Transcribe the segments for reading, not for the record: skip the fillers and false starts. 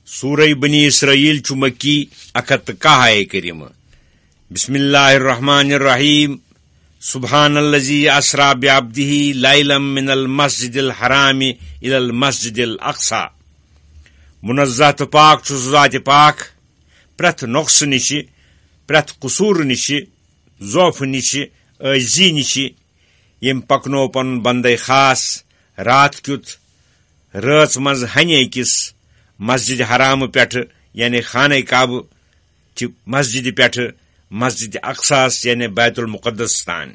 سورہ بنی اسرائیل چھ مکی 110 کریمہ بسم اللہ الرحمن الرحیم سبحان الذی اسری بعبدہ لیلا من المسجد الحرام الی المسجد الاقصی منزہ تو پاک چھ ذات پاک پرت نقص نش پرت قصور نش ضعف نش عاجزی نش یم پکنو پن بندے خاص رات کیت رات مز ہنہ أکس مسجد حرام پٹھ یعنی خانہ کعبہ چہ مسجد پٹھ مسجد اقصاس یعنی بیت المقدس تان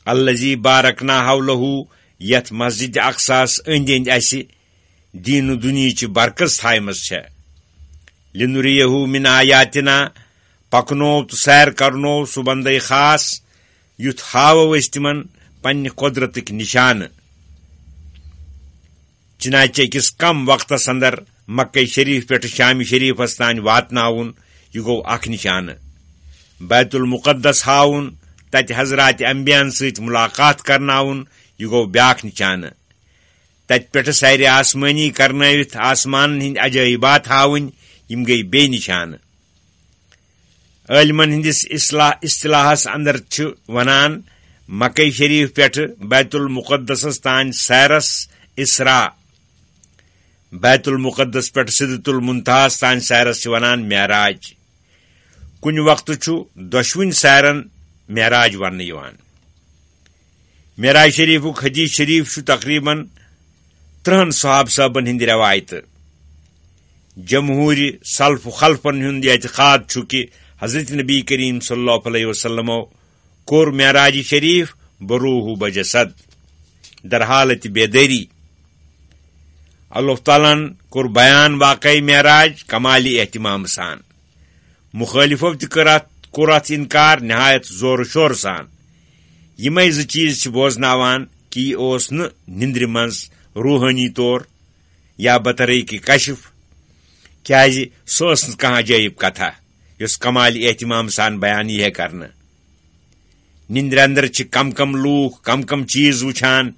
الذی بارکنا حولہ یت مسجد اقصاس اند اند اس دین و دنیا چہ برکت تھائمز چھ لنریہ من آیاتنا پکنو تو سیر کرنو سہ بندے خاص یت ہاو اس تمن پنہ قدرتک نشان چنانچہ أکس کم وقتس اندر مکہ شریف پہ شام شریفس تان واتناون یہ گو اخ نشانہ بیت المقدس ہاون تت حضرات انبیاء ست ملاقات کرناون یہ گو بیاکھ نشانہ تت پہ سیر آسمانی کرنٲوِتھ آسمان ہند عجائبات ہاون یم گئی بے نشانہ عالمن ہندس اصطلاحس اندر چھ ونان مکہ شریف پہ بیت المقدس تان سیرس اسرا بیت المقدس پہ سدرۃ المنتہا تان سیرس ونان معراج کن وقت دشوین سیرن معراج ون معراج شریف حدیث شریف تقریباً 30 صحابہ صاحبن ہند روایت جمہور سلف خلفن ہند اعتقاد کہ حضرت نبی کریم صلی اللہ علیہ وسلم کور معراج شریف بروح بجسد در حالت بیداری اللہ تعالیٰ کور بیان واقعی معراج کمالی اہتمام سان مخالفو کور ات انکار نہایت زور شور سان یمے ز چیز بوزناوان کہ یہ نندر مز روحانی طور یا بطریق کشف کیازِ سہ کانٛہہ عجائب کتھا یس کمالی اہتمام سان بیان یہ کرنا نندر اندر کم کم لوک کم کم چیز وچھان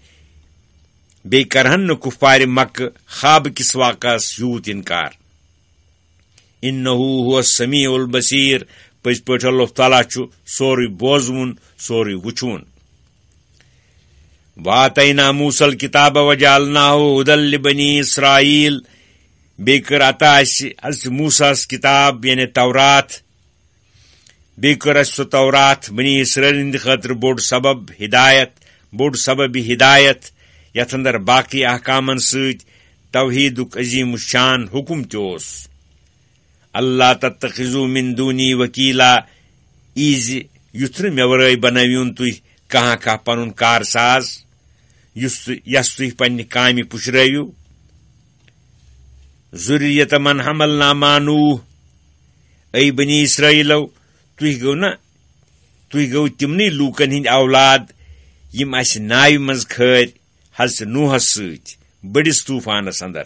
بی کرہن نہ کفار مکہ خواب کس واقعس یوت انکار انہ هو السمیع البصیر پز پٲٹھۍ اللہ تعالیٰ سورُے بوزوُن سورُے وٕچھوُن واتینا موسیٰ الکتاب وجعلناہ ہدی لبنی اسرائیل بیٚیہِ کٔر عطا اسہِ حضرت موسیٰ ہس کتاب یعنی تورات بیٚیہِ کٔر اسہِ سۄ تورات بنی اسرائیل ہٕنٛدِ خٲطرٕ بوٚڑ سبب ہدایت یتھ اندر باقی احکامن ست توحیدک عظیم الشان حکم تس اللہ تتخذوا من دونی وکیلا ایز یُتھ نہٕ مےٚ ورٲے بنٲوِون تُہۍ کانٛہہ پنُن کار ساز یس تُہۍ پننہِ کامہِ پُشرٲوِو ذُریَّۃَ مَنْ حَمَلْنَا مَعَ نوح اے بنی اسرائیلو تُہۍ گوٚو تِمنٕے لوٗکن ہٕنٛدۍ اولاد یِم اسہِ ناوِ منٛز کھٲرۍ حضرت نوحس ست بڑس طوفانس اندر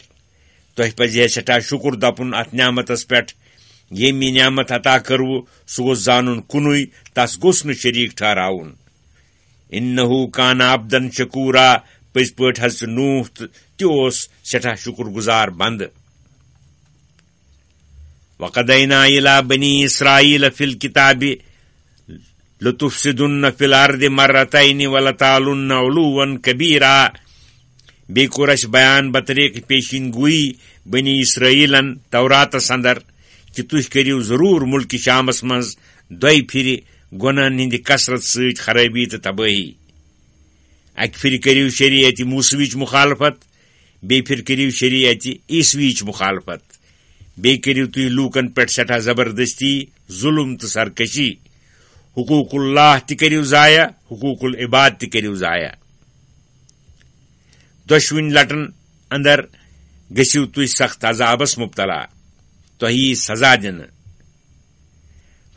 تہ پزِ سٹھاہ شکر دپن ات نعمتس پہ یمی نعمت عطا کرو سہ گوٚژھ زانُن کُنُے تس گوٚژھ نہٕ شریک ٹھہراوُن انہ کان عبدن شکورا پٔزۍ پٲٹھۍ حضرت نوح تہِ اوس سٹھاہ شکر گزار بند وقدینا الی بنی اسرائیل فی الکتاب لتفسدن فی الارض مرتین ولتعلن علوا کبیرا بیٚیہِ کوٚر اسہِ بیان بطریق پیشین گوئی بنی اسرائیلن توراتس اندر کہ تُہۍ کٔرِو ضروٗر ملکہ شامس منٛز دۄیہِ پھِرِ گۄنہن ہٕنٛدِ کثرت سۭتۍ خرٲبی تہٕ تبٲہی اکہِ پھِرِ کٔرِو شریعت موسویچ مخالفت بیٚیہِ پھِرِ کٔرِو شریعت عیسویچ مخالفت بیٚیہِ کٔرِو تُہۍ لوٗکن پٮ۪ٹھ سٹھاہ زبردستی ظلم تہٕ سرکشی حقوق اللہ تہِ کٔرِو ضایع حقوق العباد تہِ کٔرِو ضایع دۄشوٕنی لٹن اندر گٔژھِو تُہۍ سخت عذابس مبتلا تۄہہِ یی سزا دِنہٕ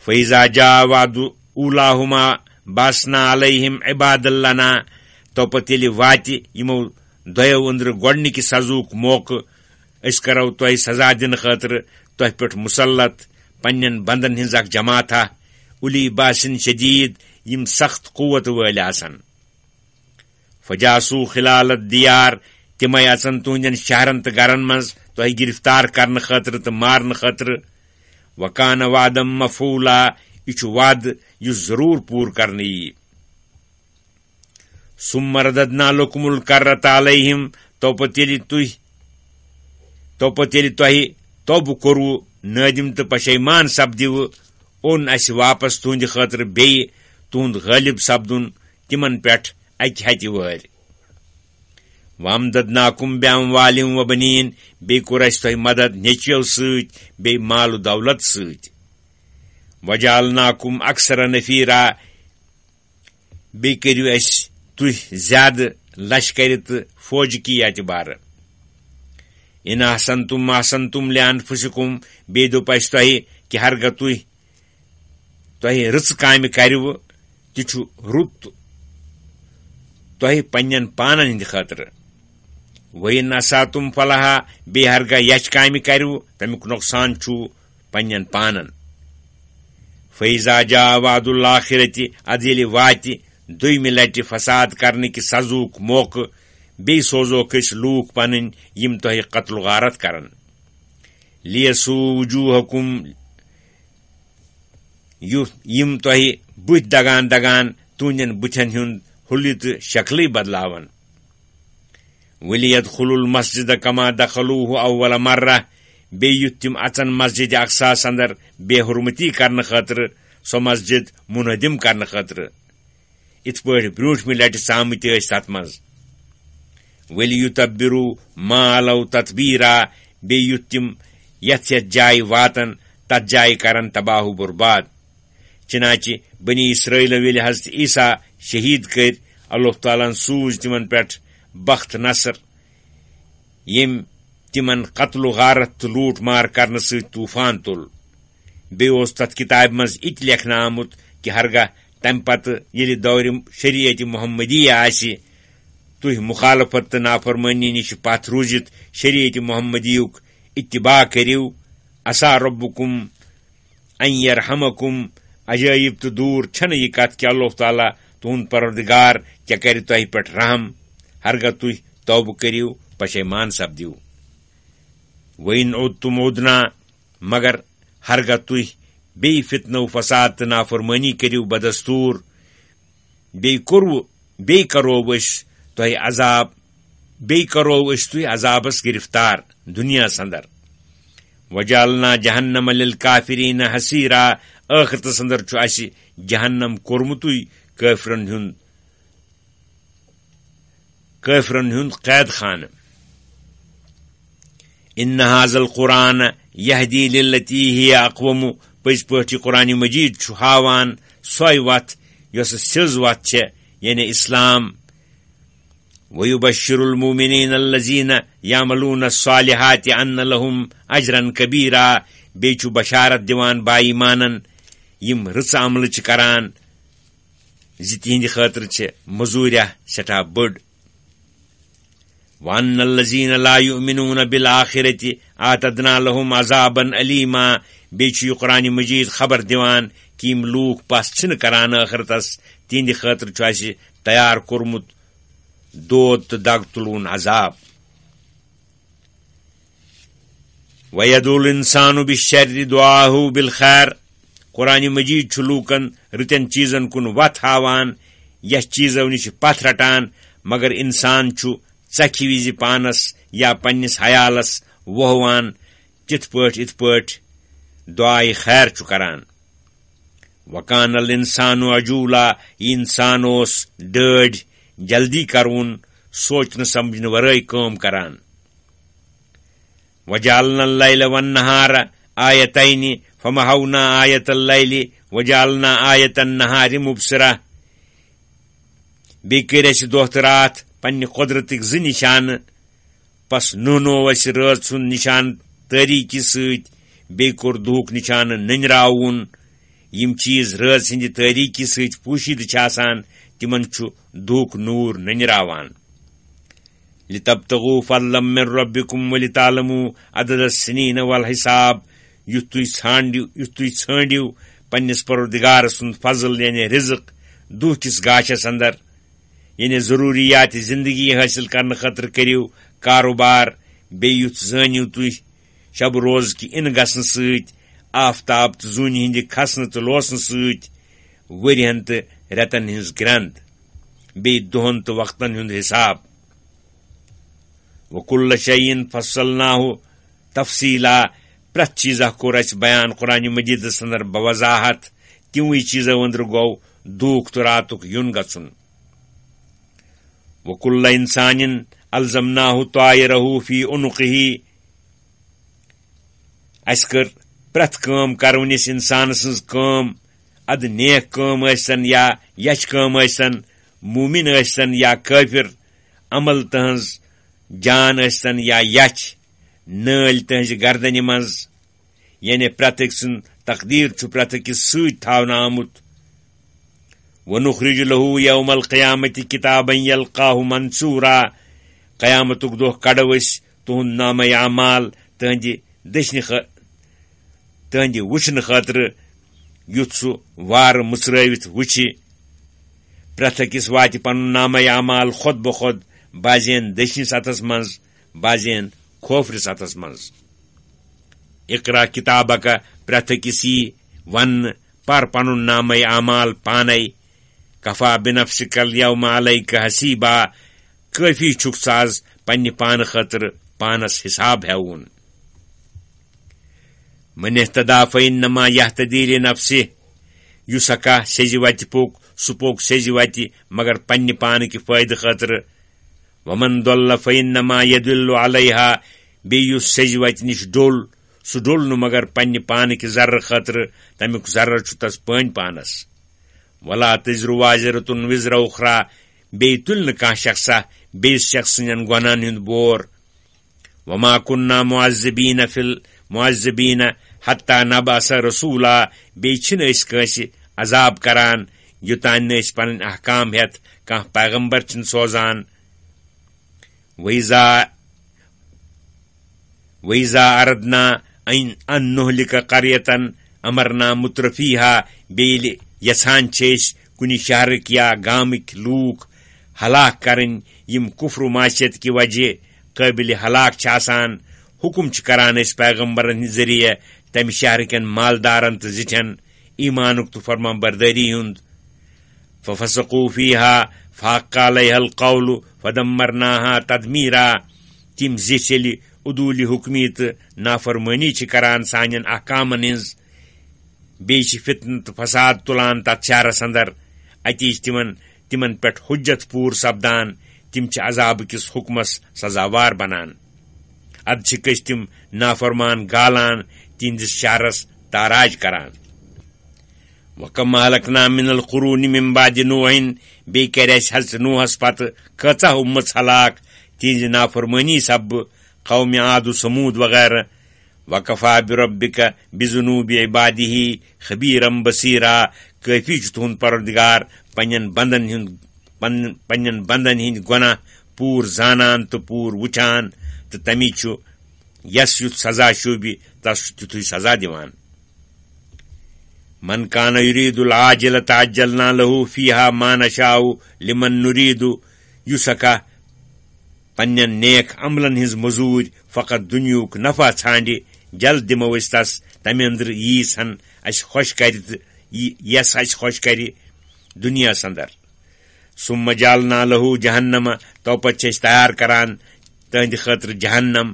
فیضا جا وعد اولاہما باسنا علیہم عباد لنا توپت ییٚلہِ واتہِ یِمو دۄیو أنٛدرٕ گۄڈنِکہِ سزہُک موقعہٕ أسۍ کرو تۄہہِ سزا دِنہٕ خٲطرٕ تۄہہِ پٮ۪ٹھ مُسلط پننٮ۪ن بندن ہٕنٛز اکھ جماعتھا اُلی باسن شدید یم سخت قوت وٲلۍ آسن فجاسو خلال الدیار تمے اژن تہندین شہرن تو گرن مز تہ گرفتار کرنے خاطر تو مارنے خاطر وکان وعدم مفعولا یہ وعد اس ضرور پور کرنے یی ثم رددنا لکم الکرۃ علیہم توپت ییلہِ تۄہہِ توبہ کوٚروٕ نٲدِم تہٕ پشیمان سپدیوٕ اوٚن اسہِ واپس تُہنٛدِ خٲطرٕ بیٚیہِ تُہنٛد غٲلب سپدُن تِمن پٮ۪ٹھ اکہِ ہتہِ وٲرۍ وامددناکم باموالٍ وبنیٖن بیٚیہِ کوٚر اسہِ تۄہہِ مدد نیٚچویو سۭتۍ بیٚیہِ مال و دولت سۭتۍ وجعلناکم اکثر نفیرا بیٚیہِ کٔرِو اسہِ تُہۍ زیادٕ لشکرِ تہٕ فوجکی اعتبارٕ ان احسنتم احسنتم لانفسکم بیٚیہِ دوٚپ اسہِ تۄہہِ کہِ ہرگاہ تۄہہِ رٕژ کامہِ کٔرِوٕ تہِ چھُ رُت تۄہہِ پننٮ۪ن پانن ہٕنٛدِ خٲطرٕ وَإِنْ أَسَأْتُمْ فَلَهَا بیٚیہِ ہرگاہ یچھ کامہِ کٔرِوٕ تمیُک نۄقصان چھُ پننٮ۪ن پانن فَإِذَا جَاءَ وَعْدُ الْآخِرَةِ اَدٕ ییٚلہِ واتہِ دوٚیمہِ لٹہِ فساد کرنٕکہِ سزہُک موقعہٕ بیٚیہِ سوزوکھ أسۍ لوٗکھ پنٕنۍ یِم تۄہہِ قتل غارت کرن لیسوٗ وجوٗہکم یِم تۄہہِ بٕتھۍ دگان دگان تُہنٛدٮ۪ن بٕتھٮ۪ن ہُنٛد حُلہِ تہٕ شکلٕے بدلاون وَلِیَدْخُلُوا الْمَسْجِدَ كَمَا دَخَلُوهُ أَوَّلَ مَرَّةٍ بیٚیہِ یُتھ تِم اژن مسجد اقصاہس اندر بے حرمتی کرنہٕ خٲطرٕ سۄ مسجد منہدم کرنہٕ خٲطرٕ یِتھ پٲٹھۍ برٛونٛٹھمہِ لٹہِ ژامٕتۍ ٲسۍ تتھ منٛز وَلِیُتَبِّرُوا مَا عَلَوْا تَتْبِیٖرًا بیٚیہِ یُتھ تِم یتھ جایہِ واتن تتھ جایہِ کرن تباہ و برباد چنانچہ بنی اسرائیلو ییٚلہِ حضرت عیسیٰ شہید کٔرۍ اللہ تعالیٰ ہن سوٗز تِمن پٮ۪ٹھ بخت نصر ییٚمۍ تِمن قتل و غارت تہٕ لوٗٹ مار کرنہٕ سۭتۍ طوٗفان تُل بیٚیہِ اوس تتھ کتابہِ منٛز یہِ تہِ لیکھنہٕ آمُت کہِ ہرگاہ تمہِ پتہٕ ییٚلہِ دورِ شریعت محمدیہ آسہِ تُہۍ مخالفت تہٕ نافرمٲنی نِش پتھ روٗزِتھ شریعت محمدیُک اتباع کٔرِو عسا ربکم ان یرحمکم عجٲیب تہٕ دوٗر چھنہٕ یہِ کتھ کہِ اللہ تعالیٰ تُہنٛد پروردگار کیٛاہ کرِ تۄہہِ پٮ۪ٹھ رحم ہرگاہ تُہۍ توبہٕ کٔرِو پشیمان سپدِو وَإِنْ عُدْتُمْ عُدْنَا مگر ہرگاہ تُہۍ بیٚیہِ فتنو فساد تہٕ نافرمٲنی کٔرِو بدستوٗر بیٚیہِ کرو أسۍ تُہۍ عذابس گرفتار دُنیاہس اندر وجعلنا جہنم للکافرین حسیرا ٲخرتس اندر چھُ اسہِ جہنم کوٚرمُتُے کٲفرن ہُنٛد قید خانہٕ ان هذا القرآن یہدی للتی ہی اقوم پٔزۍ پٲٹھۍ یہِ قرآنِ مجیٖد چھُ ہاوان سۄے وتھ یۄسہٕ سیٚز وتھ چھےٚ یعنی اسلام وَيُبَشِّرُ الْمُؤْمِنِينَ الَّذِينَ يَعْمَلُونَ الصَّالِحَاتِ أَنَّ لَهُمْ أَجْرًا كَبِيرًا بیٚیہِ چھُ بشارت دِوان بایٖمانن یِم رٕژ عملہٕ چھِ کران زِ تِہنٛدِ خٲطرٕ چھِ مٔزوٗریا سٮ۪ٹھاہ بٔڑ وَأَنَّ الَّذِينَ لَا يُؤْمِنُونَ بِالْآخِرَةِ أَعْتَدْنَا لَهُمْ عَذَابًا أَلِيمًا بیٚیہِ چھُ یہِ قرآنِ مجیٖد خبر دِوان کہِ یِم لوٗکھ پس چھِنہٕ کران ٲخرتس تِہنٛدِ خٲطرٕ چھُ اسہِ تیار کوٚرمُت دود تہٕ دگ تُلوُن عذاب وَيَدْعُو الْإِنسَانُ بِالشَّرِّ دُعَاءَهُ بِالْخَيْرِ قرآنِ مجیٖد چھُ لوٗکن رٕتٮ۪ن چیٖزن کُن وتھ ہاوان یتھ چیٖزو نِش پتھ رٹان مگر انسان چھُ ژکھِ وِزِ پانس یا پننِس حیالس وۄہوان تِتھ پٲٹھۍ دُعاے خیر چھُ کران وَكَانَ الْإِنسَانُ عَجُولًا یہِ انسان اوس ڈٲڑۍ جلدی کرون سوچنہٕ سمجھنہٕ ورٲے کٲم کران وَجَعَلْنَا اللَّيْلَ وَالنَّهَارَ آیَتَيْنِ فَمَحَوْنَا آیَةَ اللَّيْلِ وَجَعَلْنَا آیَةَ النَّهَارِ مُبْصِرَةً بیٚیہِ کٔرۍ اَسہِ دۄہ تہٕ راتھ پننہِ قۄدرتٕکۍ زٕ نِشانہٕ پس نوٚو اَسہِ رٲژ ہُنٛد نِشانہٕ تٲریٖکی سۭتۍ بیٚیہِ کوٚر دُہُک نِشانہٕ نٔنۍ یِم چیٖز رٲژ ہٕنٛدِ تٲریٖکی سۭتۍ پوٗشیٖدٕ چھِ آسان تِمن چھُ دُہُک نوٗر نٔنۍ لِتَبْتَغُوا فَضْلًا مِّن رَبِّكُمْ وَلِتَعْلَمُوا عَدَدَ السِّنِينَ وَالْحِسَاب یُتھ تُہۍ ژھٲنٛڈِو پننِس پروردگار سُنٛد فضل یعنی رِزق دُہ کِس گاشس اندر یعنی ضروٗریات زندگی حٲصِل کرنہٕ خٲطرٕ کٔرِو کاروبار بیٚیہِ یُتھ زٲنِو تُہۍ شب روز کہِ اِن گژھنہٕ سۭتۍ آفتاب تہٕ زوٗنہِ ہٕنٛدِ کھسنہٕ تہٕ لوسنہٕ سۭتۍ ؤرۍیَن تہٕ رٮ۪تن ہٕنٛز گرٛنٛد بیٚیہِ دۄہن تہٕ وقتن ہُنٛد حساب وَكُلَّ شَيْءٍ فَصَّلْنَاهُ تفصیٖلا پرٛٮ۪تھ چیٖزا کوٚر اَسہِ بیان قرآنِ مجیٖدس انٛدر بوضاحت تِموٕے چیٖزو أنٛدرٕ گوٚو دوٗکھ تہٕ راتُک یُن گژھُن وَكُلَّ اِنسانٍ أَلزَمْنَاهُ طَائِرَهُ فِي عُنُقِهِ اَسہِ کٔر پرٛٮ۪تھ کٲم کرونِس اِنسان سٕنٛز کٲم اَدٕ نیک کٲم ٲسۍتن یا یچھ کٲم ٲسۍتن موٗمِن ٲسۍتن یا کٲفِر عمل تٕہٕنٛز جان ٲسۍتن یا یچھ نٲلۍ تٕہٕنٛزِ گردنہِ منٛز یعنی پرٛٮ۪تھ أکۍ سُنٛد تقدیٖر چھُ پرٛٮ۪تھ أکِس سۭتۍ تھاونہٕ آمُت وَنُخرِجُ لَہُ یومَ القیامتِ کِتابن یلقاہُ منصوٗرا قیامتُک دۄہ کڑو أسۍ تُہُنٛد نامے اعمال تٕہٕنٛدِ وٕچھنہٕ خٲطرٕ یُتھ سُہ وارٕ مٕژرٲوِتھ وٕچھِ پرٛٮ۪تھ أکِس واتہِ پنُن نامے اعمال خۄد بخۄد بعضین دٔچھنہِ سطحس منٛز بعضین کھوفرِ سطحس منٛز اقرا کِتابکا پرٛٮ۪تھ أکِس یی وننہٕ پر پنُن نامے اعمال پانے کفا بِنفسِکَ اليومَ علیکَ حسیٖبا کٲفی چھُکھ ژٕ آز پننہِ پانہٕ خٲطرٕ پانس حساب ہیوُن من اهتدى فإنما يهتدي لنفسه یُس ہکا سیٚزِ وتہِ پوٚک سُہ پوٚک سیٚزِ وتہِ مگر پننہِ پانہٕ کہِ فٲیدٕ خٲطرٕ ومن ضل فإنما يضل عليها بیٚیہِ یُس سیٚزِ وتہِ نِش ڈوٚل سُہ ڈوٚل نہٕ مگر پننہِ پانہٕ کہِ ذرٕ خٲطرٕ تمیُک ذرٕ چھُ تس پٲنۍ پانس ولا تزر وازرة وزر أخرى بیٚیہِ تُلہِ نہٕ کانٛہہ شخصا بیٚیِس شخص سٕنٛدٮ۪ن گۄناہن ہُنٛد بور وما كنا معذبين حتى نبعث رسولا بیٚیہِ چھِنہٕ أسۍ کٲنٛسہِ عذاب کران یوٚتانۍ نہٕ أسۍ پنٕنۍ احکام ہٮ۪تھ کانٛہہ پیغمبر چھِنہٕ سوزان وَإِذَا أَرَدْنَا أَن نُهْلِكَ قَرْيَةً أَمَرْنَا مُتْرَفِيهَا بیٚیہِ یژھان چھِ أسۍ کُنہِ شہرٕکۍ یا گامٕکۍ لوٗکھ ہلاک کرٕنۍ یِم کُفر معاشیت کہِ وجہ قٲبلِ ہلاک چھِ آسان حُکُم چھِ کران أسۍ پیغمبرن ہٕنٛدِ ذٔریعہٕ تمہِ شہرکٮ۪ن مالدارن تہٕ زِٹھٮ۪ن ایمانُک تہٕ فرمانبردٲری ہُنٛد ففسقوا فيها فحق عليها القول فدمرناها تدمیرا تِم زِٹھۍ ییٚلہِ عدوٗلہِ حُکمی تہٕ نافرمٲنی چھِ کران سانٮ۪ن احکامن ہٕنٛز بیٚیہِ چھِ فتنہٕ تہٕ فساد تُلان تتھ شہرس اندر اتی چھِ تِمن پٮ۪ٹھ حُجت پوٗرٕ سپدان تِم چھِ عذاب کِس حُکمس سزاوار بنان ادٕ چھِکھ أسۍ تِم نافرمان گالان تِہنٛدِس شہرس تاراج کران وَكَمْ أَهْلَكْنَا مِنَ الْقُرُونِ مِنْ بَعْدِ نُوحٍ بیٚیہِ کرِ اَسہِ حضرت نوحس پتہٕ کۭژاہ اُمژ ہلاک تِہنٛزِ نافرمٲنی سببہٕ قومِ عاد و ثموٗد وغیرہ وَكَفَى بِرَبِّكَ بِذُنُوبِ عِبَادِهِ خَبِيرًا بَصِيرًا کٲفی چھُ تُہُنٛد پروردگار پننٮ۪ن بندن ہٕنٛدۍ گۄناہ پوٗرٕ زانان تہٕ پوٗرٕ وٕچھان تہٕ تمی چھُ یس یُتھ سزا شوٗبہِ تس چھُ تِتھُے سزا دِوان من كان يريد العاجلة عجلنا له فيها ما نشاء لمن نريد یُس ہکا پننٮ۪ن نیک عملن ہٕنٛز مٔزوٗرۍ فقط دُنیہُک نفع ژھانڈِ جلد دِمو أسۍ تس تمہِ اندر ییٖژ ہن اسہِ خۄش کرِ تہٕ یس اسہِ خۄش کرِ دُنیاہس اندر ثم جعلنا له جہنم تو پتہٕ چھِ أسۍ تیار کران تہنٛدِ خٲطرٕ جہنم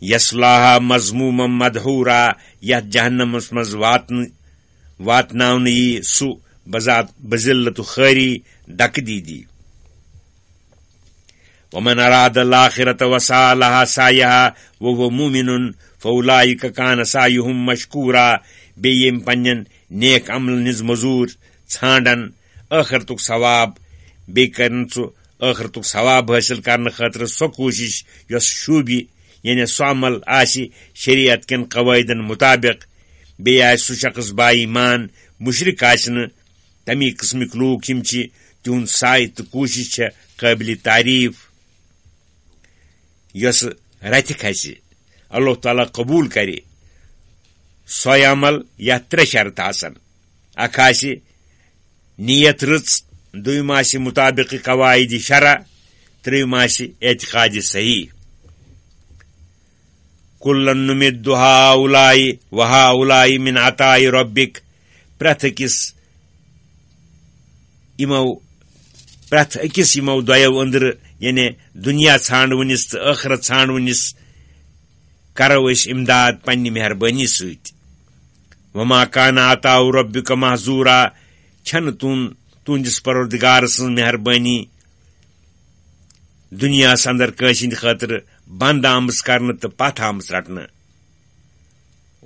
یصلاها مذموما مدحورا یتھ جہنمس منٛز واتناونہٕ یی سُہ بذلت و خٲری دکہٕ دیٖدی ومن اراد الآخرة وسعى لها سعيها وهو مؤمن فأولئك كان سعيهم مشكورا بیٚیہِ یِم پننٮ۪ن نیک عملن ہٕنٛز مٔزوٗرۍ ژھانڈن ٲخرتُک ثواب بیٚیہِ کرن سُہ ٲخرتُک ثواب حٲصِل کرنہٕ خٲطرٕ سۄ کوٗشش یۄس شوٗبہِ یعنی سُہ عمل آسہِ شریعت کٮ۪ن قوٲیدن مُطابق بیٚیہِ آسہِ سُہ شخص با ایمان مُشرِک آسہِ نہٕ تمی قٕسمٕکۍ لوٗکھ یِم چھِ تِہُنٛد سایہِ تہٕ کوٗشش چھےٚ قٲبلِ تعریٖف یۄس رتھِ کھسہِ اللہ تعالیٰ قبوٗل کرِ سۄے عمل یتھ 3 شرط آسن اکھ آسہِ نیت رٕژ دوٚیِم آسہِ مُطابق قواعدِ شرع ترٛیٚیِم آسہِ اعتقادِ صحیح. کُلن نُمِد ہاؤلاے و ہاؤلاے من عطائے رۄبِک. پرٛٮ۪تھ أکِس یِمو دۄیو أنٛدرٕ یعنی دُنیا ژھانٛڈوٕنِس تہٕ ٲخرت ژھانٛڈوٕنِس کرو أسۍ اِمداد پننہِ مہربٲنی سۭتۍ. وما کان عطاء رۄبِک محظوٗرا. چھنہٕ تُہنٛدِس پروردگار سٕنٛز مہربٲنی دُنیاہس اندر کٲنٛسہِ ہٕنٛدِ خٲطرٕ بنٛد آمٕژ کرنہٕ تہٕ پتھ آمٕژ رٹنہٕ.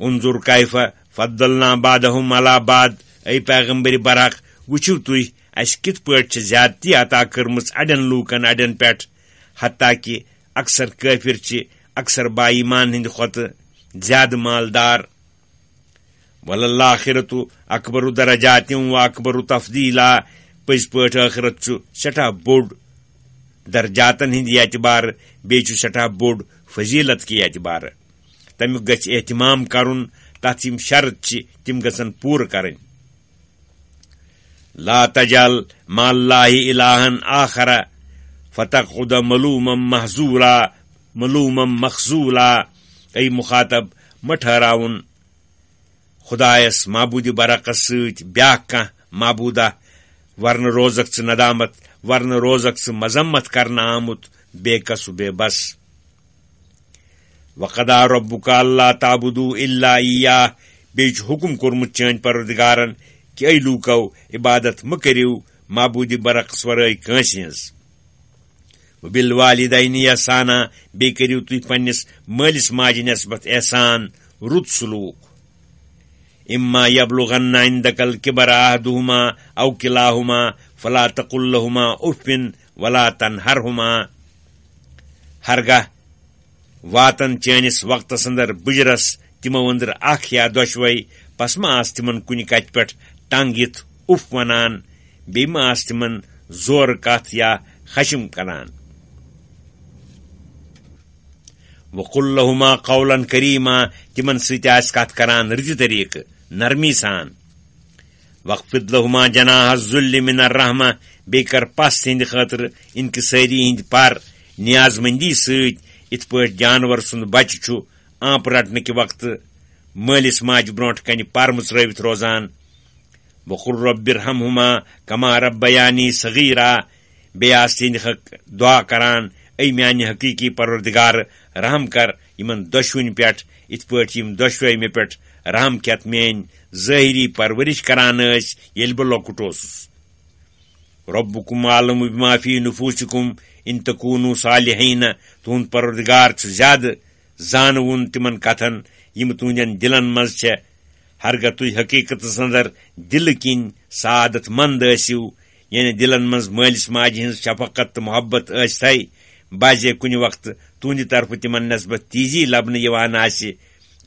انظر کیف فضلنا بعضهم علی بعض. اے پیغمبر برحق وٕچھِو تُہۍ اسہِ کِتھ پٲٹھۍ چھِ زیادتی عطا کٔرمٕژ اڑٮ۪ن لوٗکن اڑٮ۪ن پٮ۪ٹھ، حتیٰ کہِ اکثر کٲفِر چھِ اکثر با ایمان ہٕنٛدِ کھۄتہٕ زیادٕ مالدار. وللآخرۃ اکبر درجات و اکبر تفضیلا. پٔزۍ پٲٹھۍ ٲخرت چھُ سٮ۪ٹھاہ بوٚڑ درجاتن ہٕنٛدِ اعتبارٕ بیٚیہِ چھُ سٮ۪ٹھاہ بوٚڑ فضیلت کہِ اعتبارٕ. تمیُک گژھِ احتمام کرُن. تتھ یِم شرط چھِ تِم گژھن پوٗرٕ کرٕنۍ. لا تجعل مع اللہ الہًا آخر فتقعد ملوما محظورا ملوما مخذولا. اے مخاطب مہ ٹھہراوُن خدایس معبوٗدِ برعقس سۭتۍ بیٛاکھ کانٛہہ معبوٗدہ، ورنہٕ روزکھ ژٕ ندامت، ورنہٕ روزکھ ژٕ مذمت کرنہٕ آمُت بے کس و بے بس. وقضىٰ ربک اللہ تعبدوا الا ایاہ. بیٚیہِ چھُ حُکم کوٚرمُت چٲنۍ پروردگارن کہ اے لوٗکو عبادت مہ کٔرِو معبوٗدِ برعقس ورٲے کٲنٛسہِ ہٕنٛز. وبالوالدین احسانا. بیٚیہِ کٔرِو تُہۍ پننِس مٲلِس ماجہِ نسبت احسان، رُت سلوٗک. اما یبلغن عندک الکبر احدہما او کلاہما فلا تقل لہما اف ولا تنہرہما. ہرگاہ واتن چٲنِس وقتس اندر بُجرس تِمو أنٛدر اکھ یا دۄشوے، پس ما آس تِمن کُنہِ کتھِ پٮ۪ٹھ ٹنگ یِتھ اُف ونان، بیٚیہِ ما آس تِمن زورٕ کتھ یا خشم کران. وقل لہما قولا کریما. تِمن سۭتۍ آسہِ کتھ کران رٕتہِ طریقہٕ، نرمی سان. وخفض لہما جناح الذل من الرحمہ. بیٚیہِ کر پس تِہنٛدِ خٲطرٕ انکسٲری ہٕنٛدۍ پر نیاز مندی سۭتۍ، یِتھ پٲٹھۍ جانور سُنٛد بچہِ چھُ آنٛپ رٹنہٕ کہِ وقتہٕ مٲلِس ماجہِ برونٛٹھ کنہِ پر مٕژرٲوِتھ روزان. وقل رب ارحمہما کما ربیانی صغیرا. بیٚیہِ آس تِہنٛدِ حق دعا کران، اے میانہِ حقیٖقی پروردگار رحم کر یِمن دۄشوٕنۍ پٮ۪ٹھ، یِتھ پٲٹھۍ یِم دۄشوے مےٚ پٮ۪ٹھ رحم کھٮ۪تھ میٲنۍ ظٲہری پرورش کران ٲسۍ ییٚلہِ بہٕ لۄکُٹ اوسُس. ربکم عالم بما فی نفوسکم ان تکونوا صالحین. تُہنٛد پروردگار چھُ زیادٕ زانوُن تِمن کتھن یِم تُہنٛدٮ۪ن دِلن منٛز چھےٚ. ہرگاہ تُہۍ حقیٖقتس اندر دلہٕ کِنۍ سعادت مند ٲسِو، یعنی دلن منٛز مٲلِس ماجہِ ہٕنٛز شفقت تہٕ محبت ٲسۍ بازے کُنہِ وقتہٕ تُہنٛدِ طرفہٕ تِمن نسبت تیزی لبنہٕ یِوان آسہِ،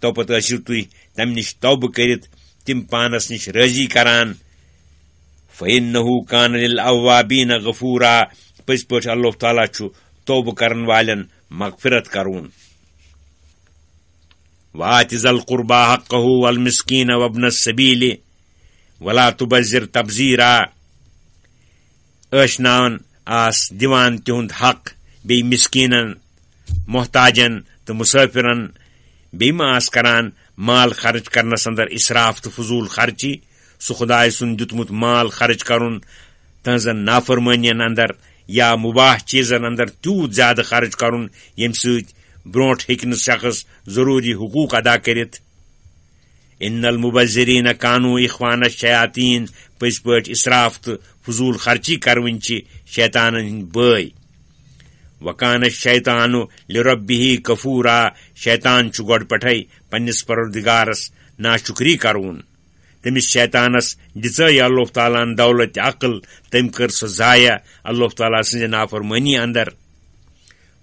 توپتہٕ ٲسِو تُہۍ تمہِ نِش توبہٕ کٔرِتھ تِم پانس نِش رٲضی کران. فإنه كان للأوابین غفورا. پٔزۍ پٲٹھۍ اللہ تعالیٰ چھُ توبہٕ کرن والٮ۪ن مغفرت کرون. وآت ذا القربى حقه والمسکین وابن السبیل ولا تبذر تبذیرا. ٲشناون آس دِوان تِہُنٛد حق، بیٚیہِ مِسکیٖنن، محتاجن تہٕ مُسٲفِرن. بیٚیہِ ما آس کران مال خرچ کرنس اندر اسراف تہٕ فضوٗل خرچی. سُہ خداے سُنٛد دیُتمُت مال خرچ کرُن تہنٛزن نافرمٲنین اندر یا مُباح چیٖزن اندر تیوٗت زیادٕ خرچ کرُن ییٚمہِ سۭتۍ برونٛٹھ ہیٚکہِ نہٕ شخص ضروٗری حقوٗق ادا کٔرِتھ. ان المبذرین کانوا اخوان الشیاطین. پٔزۍ پٲٹھۍ اسراف تہٕ فضوٗل خرچی کروٕنۍ چھِ شیطانن ہٕنٛدۍ بٲے. وکان الشیطان لربہ کفورا. شیطان چھُ گۄڈٕ پٮ۪ٹھے پننِس پروردگارس ناشُکری کرون. تٔمِس شیطانس دِژے اللہ تعالیٰ ہن دولت عقل، تٔمۍ کٔر سۄ ضایع اللہ تعالیٰ سٕنٛزِ نافرمٲنی اندر.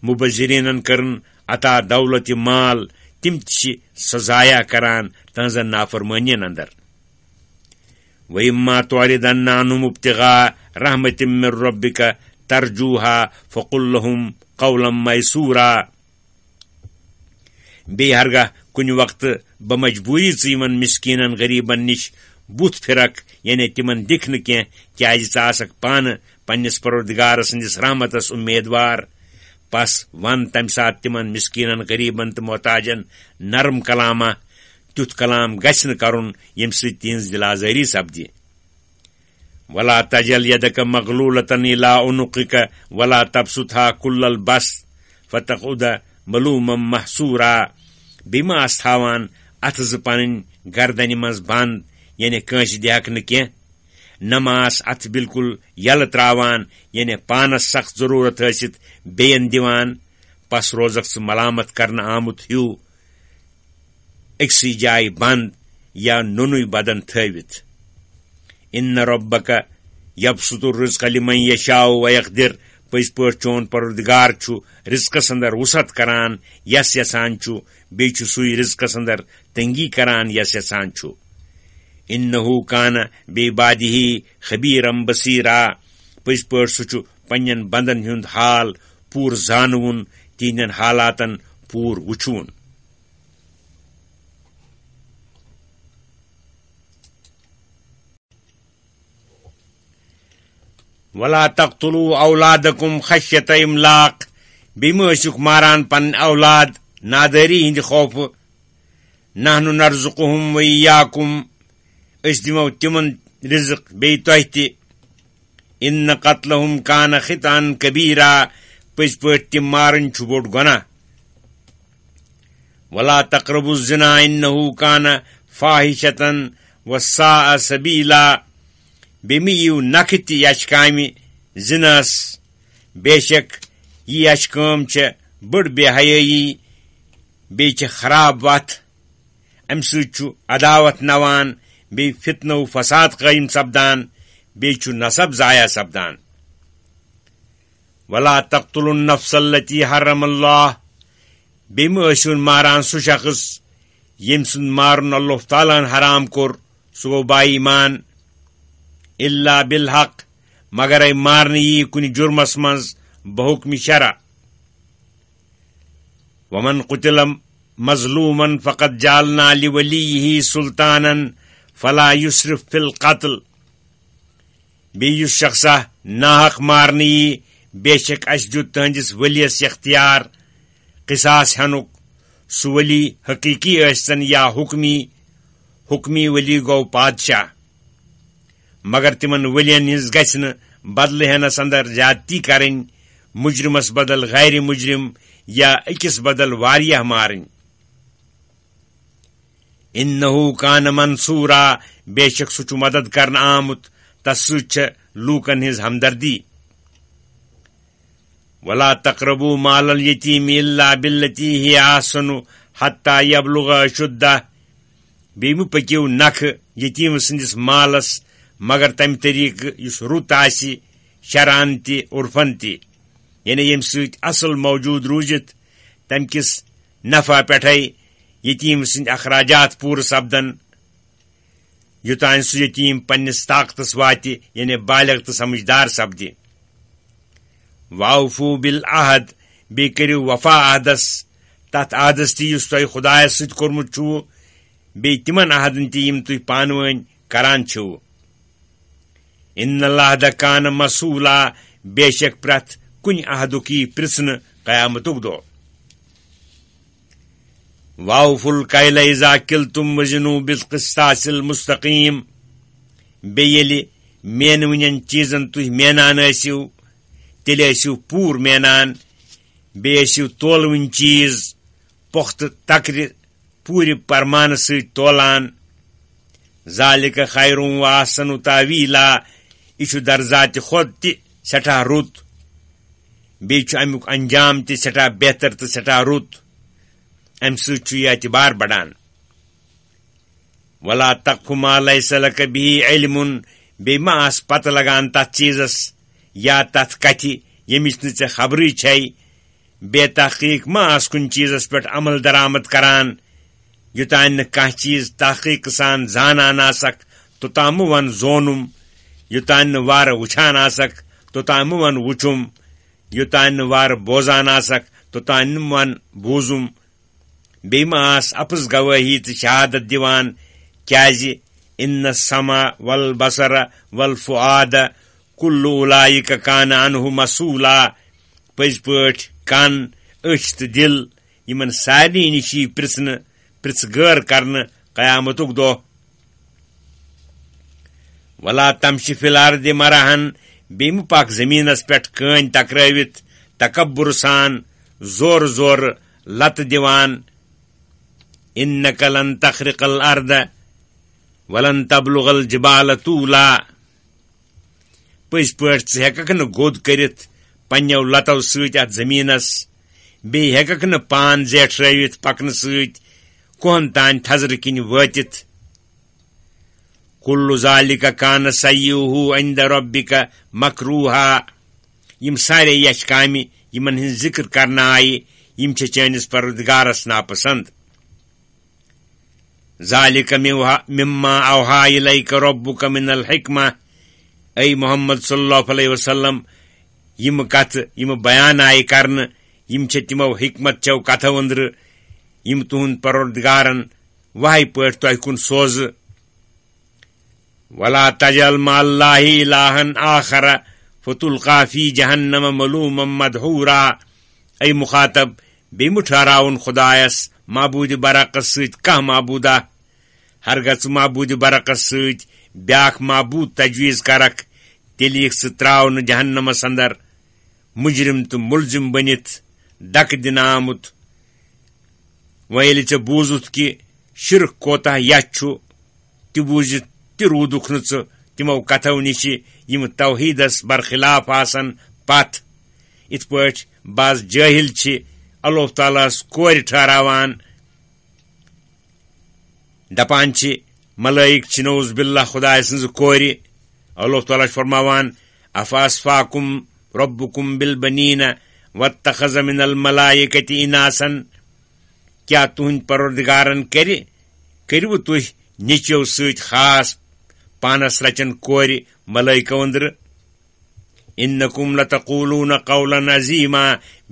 مبذریٖنن کٔرٕن عطا دولت مال، تِم تہِ چھِ سۄ ضایع کران تہنٛزن نافرمٲنین اندر. وَإِمَّا تُعْرِضَنَّ عَنْهُمُ ابْتِغَاءَ رَحْمَةٍ مِّن رَّبِّكَ تَرْجُوهَا فَقُل لَّهُمْ قَوْلًا مَيْسُورًا. بیٚیہِ ہرگاہ کُنہِ وقتہٕ بمجبوٗری ژٕ یِمن مِسکیٖنن غریٖبن نِش بُتھ پھِرکھ، یعنی تِمن دِکھ نہٕ کینٛہہ کیازِ ژٕ آسکھ پانہٕ پننس پروردگار سندس رحمتس امیدوار پس ون تمہ سات تمن مسکینن غریبن تو محتاجن نرم کلامہ تیتھ کلام گژھِ نہٕ کرُن ییٚمہِ سۭتۍ تِہنٛز دل آزٲری سپدِ ولا تجل يدك مغلولة إلى عنقك ولا تبسطها كل البسط فتقعد ملوما محسورا بیٚیہِ آس تھاوان اتھ زٕ پنٕنۍ گردنہِ منٛز بنٛد یعنی کٲنٛسہِ دِہکھ نہٕ کینٛہہ نہ آس اتھ بالکل یلہٕ تراوان یعنی پانس سخت ضروٗرت ٲسِتھ بیٚین دِوان پس روزکھ ژٕ ملامت کرنہٕ آمُت ہیوٗ أکسٕے جایہِ بنٛد یا نوٚنُے بدن تھٲوِتھ ان ربک یبسط الرزق لمن یشاء ویقدر پٔزۍ پٲٹھۍ چون پروردگار چھُ رزقس اندر وسعت کران یس یژھان چھُ بیٚیہِ چھُ سُے رزقس اندر تنگی کران یس یژھان چھُ انه کان بعباده خبیرا بصیرا پٔزۍ پٲٹھۍ سُہ چھُ پننٮ۪ن بندن ہُنٛد حال پوٗرٕ زانوُن تِہنٛدٮ۪ن حالاتن پوٗرٕ وٕچھوُن ولا تقتلوا اولادکم خشیۃ املاق بیٚیہِ مہ ٲسِکھ ماران پنٕنۍ اولاد نادٲری ہٕنٛدِ خوفہٕ نحن نرزقهم وإياکم أسۍ دِمو تِمن رزق بیٚیہِ تۄہہِ تہِ ان قتلهم کان خطأ کبیرا پٔزۍ پٲٹھۍ تِم مارٕنۍ چھُ بوٚڑ گۄناہ ولا تقربوا الزنا انه کان فاحشة وساء سبیلا بیٚیہِ مہ یِیِو نکھٕ تہِ یچھ کامہِ زِنس بے شک یہِ یچھ کٲم چھےٚ بٔڑ بے حیٲیی بیٚیہِ چھےٚ خراب وتھ امہِ سۭتۍ چھُ عداوت نوان بیٚیہِ فتنہٕ و فساد قٲیِم سپدان بیٚیہِ چھُ نسب ضایع سپدان ولا تقتلوا النفس التي حرم اللہ بیٚیہِ مہ ٲسِوُن ماران سُہ شخص ییٚمہِ سُنٛد مارُن اللہ تعالیٰ ہن حرام کوٚر سُہ گوٚو با ایمان الا بالحق مگرے مارنہٕ یی کُنہِ جُرمس منٛز بحکمِ شرع ومن قتل مظلوما فقد جعلنا لوليه سلطانا فلا يسرف في القتل بیٚیہِ یُس شخصا ناحق مارنہٕ یی بے شک اسہِ دیُت تٕہنٛدِس ؤلِیس اختیار قصاص ہینُک سُہ ؤلی حقیٖقی ٲسۍتن یا حُکمی ؤلی گوٚو بادشاہ مگر تمن ؤلین ہٕنٛز گژھِ نہٕ بدلہٕ ہینس اندر زیادتی کرٕنۍ مجرمس بدل غیر مجرم یا أکِس بدل واریاہ مارٕنۍ انه کان منصورا بے شک سُہ چھُ مدد کرنہٕ آمُت تس سۭتۍ چھےٚ لوٗکن ہٕنٛز ہمدردی ولا تقربوا مال اليتيم الا بالتي هي احسن حتى يبلغ اشده بیٚیہِ مہ پٔکِو نکھٕ یتیٖم سٕنٛدِس مالس مگر تمہِ طریقہٕ یُس رُت آسہِ شران تہِ عرفن تہِ یعنی ییٚمہِ سۭتۍ اصل موجوٗد روٗزِتھ تمہِ کِس نفع پٮ۪ٹھے یتیٖم سٕنٛدۍ اخراجات پوٗرٕ سپدن یوٚتانۍ سُہ یتیٖم پننِس طاقتس واتہِ یعنی بالغ تہٕ سمجھدار سپدِ واوفوٗ بالعہد بیٚیہِ کٔرِو وفا عہدس تتھ عہدس تہِ یُس تۄہہِ خۄدایس سۭتۍ کوٚرمُت چھُو بیٚیہِ تِمن عہدن تہِ یِم تُہۍ پانہٕ ؤنۍ کران چھِو ان العہد کان مسئوٗلا بے شک پرٛٮ۪تھ کُنہِ عہدُک یی پرٛژھنہٕ قیامتُک دۄہ واوفُل الکیل اذا کلتم وزنوا بالقسطاس المستقیم بیٚیہِ ییٚلہِ مینوٕنٮ۪ن چیٖزن تُہۍ مینان ٲسِو تیٚلہِ ٲسِو پوٗرٕ مینان بیٚیہِ ٲسِو تولوٕنۍ چیٖز پۄختہٕ تکرِ پوٗرِ پرمانہٕ سۭتۍ تولان ذالِکَ خیر و احسن تاویلا یہِ چھُ درزاتہِ خۄد تہِ سٮ۪ٹھاہ رُت بیٚیہِ چھُ امیُک انجام تہِ سٮ۪ٹھاہ بہتر تہٕ سٮ۪ٹھاہ رُت امہِ سۭتۍ چھُ یہِ اعتبار بڑان ولا تقف ما لیس لک به علم بیٚیہِ ما آس پتہ لگان تتھ چیٖزس یا تتھ کتھِ ییٚمِچ نہٕ ژےٚ خبرٕے چھے بے تحقیق ما آس کُنہِ چیٖزس پٮ۪ٹھ عمل درآمد کران یوٚتانۍ نہٕ کانٛہہ چیٖز تحقیق سان زانان آسکھ توٚتام مہ ون زونُم یوٚتانۍ نہٕ وارٕ وٕچھان آسکھ توٚتام مہ ون وٕچھُم یوٚتانۍ نہٕ وارٕ بوزان آسکھ توٚتانۍ نہٕ ون بوٗزُم بیٚیہِ ما آس اپٕز گوٲہی تہٕ شہادت دِوان کیٛازِ ان السمع والبصر والفؤاد کُلُّ اُولَٰئِکَ کَانَ عَنْہُ مَسْئُولًا پٔزۍ پٲٹھۍ کَن أچھ تہٕ دِل یِمن سارنٕے نِش یی پرٛژھٕ غٲر کرنہٕ قیامتُک دۄہ وَلَا تَمشِ فِی الْأَرْضِ مَرَحًا بیٚیہِ مہٕ پَکھ زٔمیٖنس پٮ۪ٹھ کٲنۍ تکرٲوِتھ تکبُر سان زورٕ زورٕ لتہٕ دِوان اِنَّکَ لَن تَخرِقَ الْأَرْضَ وَلَن تَبْلُغَ الْجِبَالَ طُولًا پٔزۍ پٲٹھۍ ژٕ ہٮ۪ککھ نہٕ گوٚد کٔرِتھ پنٛنیو لتو سۭتۍ اَتھ زٔمیٖنس بیٚیہِ ہٮ۪ککھ نہٕ پان زیٹھرٲوِتھ پکنہٕ سۭتۍ کوہن تانۍ تھزرٕ کِنۍ وٲتِتھ کُلُّ ذَلِکَ کَانَ سَیِّئُہُ عِندَ رَبِّکَ مَکروٗہا یِم سارے یچھ کامہِ یِمن ہٕنٛز ذِکر کرنہٕ آیہِ یِم چھِ چٲنِس پروردگارس ناپسنٛد ذَلِکَ مِمَّا أَوحَىٰ إِلَيْكَ رَبُّكَ مِنَ الْحِکْمَةِ اے محمد صلی اللہ علیہ وسلم یِمہٕ کتھٕ یِمہٕ بیان آیہِ کرنہٕ یِم چھِ تِمو حکمت چو کتھو أنٛدرٕ یِم تُہُنٛد پروردگارن وحی پٲٹھۍ تۄہہِ کُن سوزٕ وَلَا تَجْعَلْ مَعَ اللہِ إِلَٰهًا آخَرَ فَتُلْقَىٰ فِی جَہَنَّمَ مَلُومًا مَدْحُورًا اے مُخاطب بیٚیہِ مہٕ ٹھہراوُن خۄدایس معبوٗدِ برعکس سۭتۍ کانٛہہ معبوٗدا ہرگاہ ژٕ معبوٗدِ برعکس سۭتۍ بیٛاکھ معبوٗد تجویٖز کرکھ تیٚلہِ یِکھ ژٕ ترٛاونہٕ جہنمس اندر مُجرم تہٕ مُلزِم بٔنِتھ دکہٕ دِنہٕ آمُت وۄنۍ ییٚلہِ ژےٚ بوٗزُتھ کہِ شرک کوتاہ یَتھ چھُ تہِ بوٗزِتھ تہِ روٗدُکھ نہٕ ژٕ تِمو کتھو نِشہِ یِم توحیٖدس برخلاف آسن پتھ یِتھ پٲٹھۍ بعض جٲہِل چھِ اللہ تعالیٰ ہس کورِ ٹھہراوان دپان چھِ ملٲیِک چھِ نعوذ باللہ خۄداے سٕنٛزٕ کورِ اللہ تعالیٰ چھُ فرماوان افاصفاکُم ربُکُم بالبنیٖنَ واتخذ من الملائکۃ اناسا کیٛاہ تُہنٛدۍ پروردگارن کٔرِوٕ تُہۍ نیٚچوِ سۭتۍ خاص پانس رچن کورِ ملٲیکو أنٛدرٕ اِنکُم لتقوٗلوٗنَ قولا عظیٖما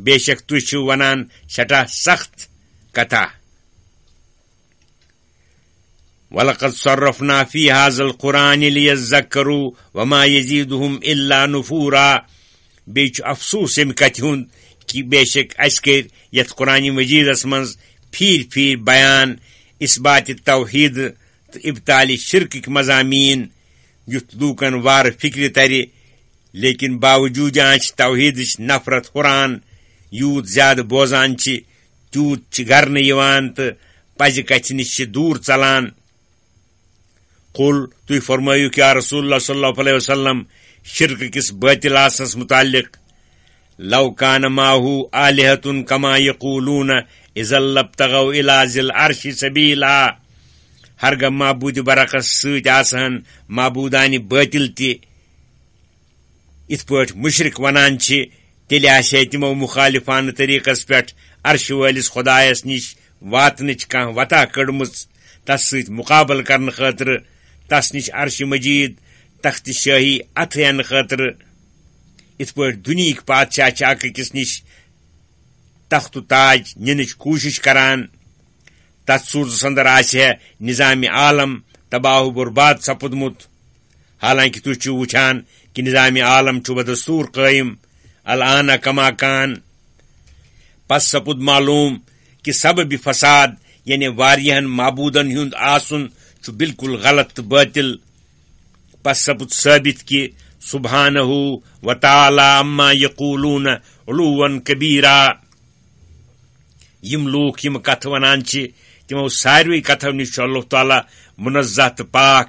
بے شک تُہۍ چھِو ونان سٮ۪ٹھاہ سخت کتھا وَلَقَدْ صَرَّفْنَا فِی هَٰذَا الْقُرْآنِ لِیَذَّکَّرُوا وَمَا یَزِیدُہُم إِلَّا نُفُورًا بیٚیہِ چھُ افسوٗس اَمہِ کتھِ ہُنٛد کہِ بے شک اَسہِ کٔرۍ یتھ قرآنِ مجیٖدس منٛز پھیٖرۍ پھیٖرۍ بیان اِثباتِ توحیٖد تہٕ اِبطالِ شرکٕکۍ مضامیٖن یُتھ لوٗکن وارٕ فِکرِ ترِ لیکن باوجوٗد چھِ توحیٖدٕچ نفرت ہُران یوٗت زیادٕ بوزان چھِ تیوٗت چھِ گرنہٕ یِوان تہٕ پزِ کتھِ نِش چھِ دوٗر ژلان قُل تُہۍ فرمٲیِو یا رسول اللہ صلی اللہ علیہ وسلم شرکہٕ کِس بٲطِل آسنس مُتعلق لو کان ماہوٗ آلِہَتُن کما یقوٗلوٗنَ اِذا لابتغوا اِلی ذِی العرشِ سبیٖلا ہرگاہ معبوٗدِ برعکس سۭتۍ آسہن معبوٗدانہِ بٲطِل تہِ یِتھ پٲٹھۍ مُشرِک ونان چھِ تیٚلہِ آسہِ ہے تِمو مُخالِفانہٕ طریٖقس پٮ۪ٹھ عرشہِ وٲلِس خۄدایس نِش واتنٕچ کانٛہہ وتھاہ کٔڑمٕژ تس سۭتۍ مُقابلہٕ کرنہٕ خٲطرٕ تس نِش عرشہِ مجیٖد تختہِ شٲہی اتھٕ ہینہٕ خٲطرٕ یِتھ پٲٹھۍ دُنیہٕکۍ بادشاہ چھِ اکھ أکِس نِش تختہٕ تاج نِنٕچ کوٗشش کران تتھ صوٗرتس اندر آسہِ ہے نظامِ عالم تباہ و برباد سپُدمُت حالانکہِ تُہۍ چھِو وٕچھان کہِ نظامِ عالم چھُ بدستوٗر قٲیِم الآنہ کما کان پس سپُد معلوٗم کہِ سببِ فساد یعنی واریاہن معبوٗدن ہُنٛد آسُن چھُ بالکُل غلط تہٕ بٲطِل پس سپُد ثٲبِت کہِ سبحانہ وتعالیٰ عما یقوٗلوٗنَ عُلوًّا کبیٖرا یِم لوٗکھ یِم کتھٕ ونان چھِ تِمو ساروٕے کتھو نِش چھُ اللہ تعالیٰ مُنزہ تہٕ پاک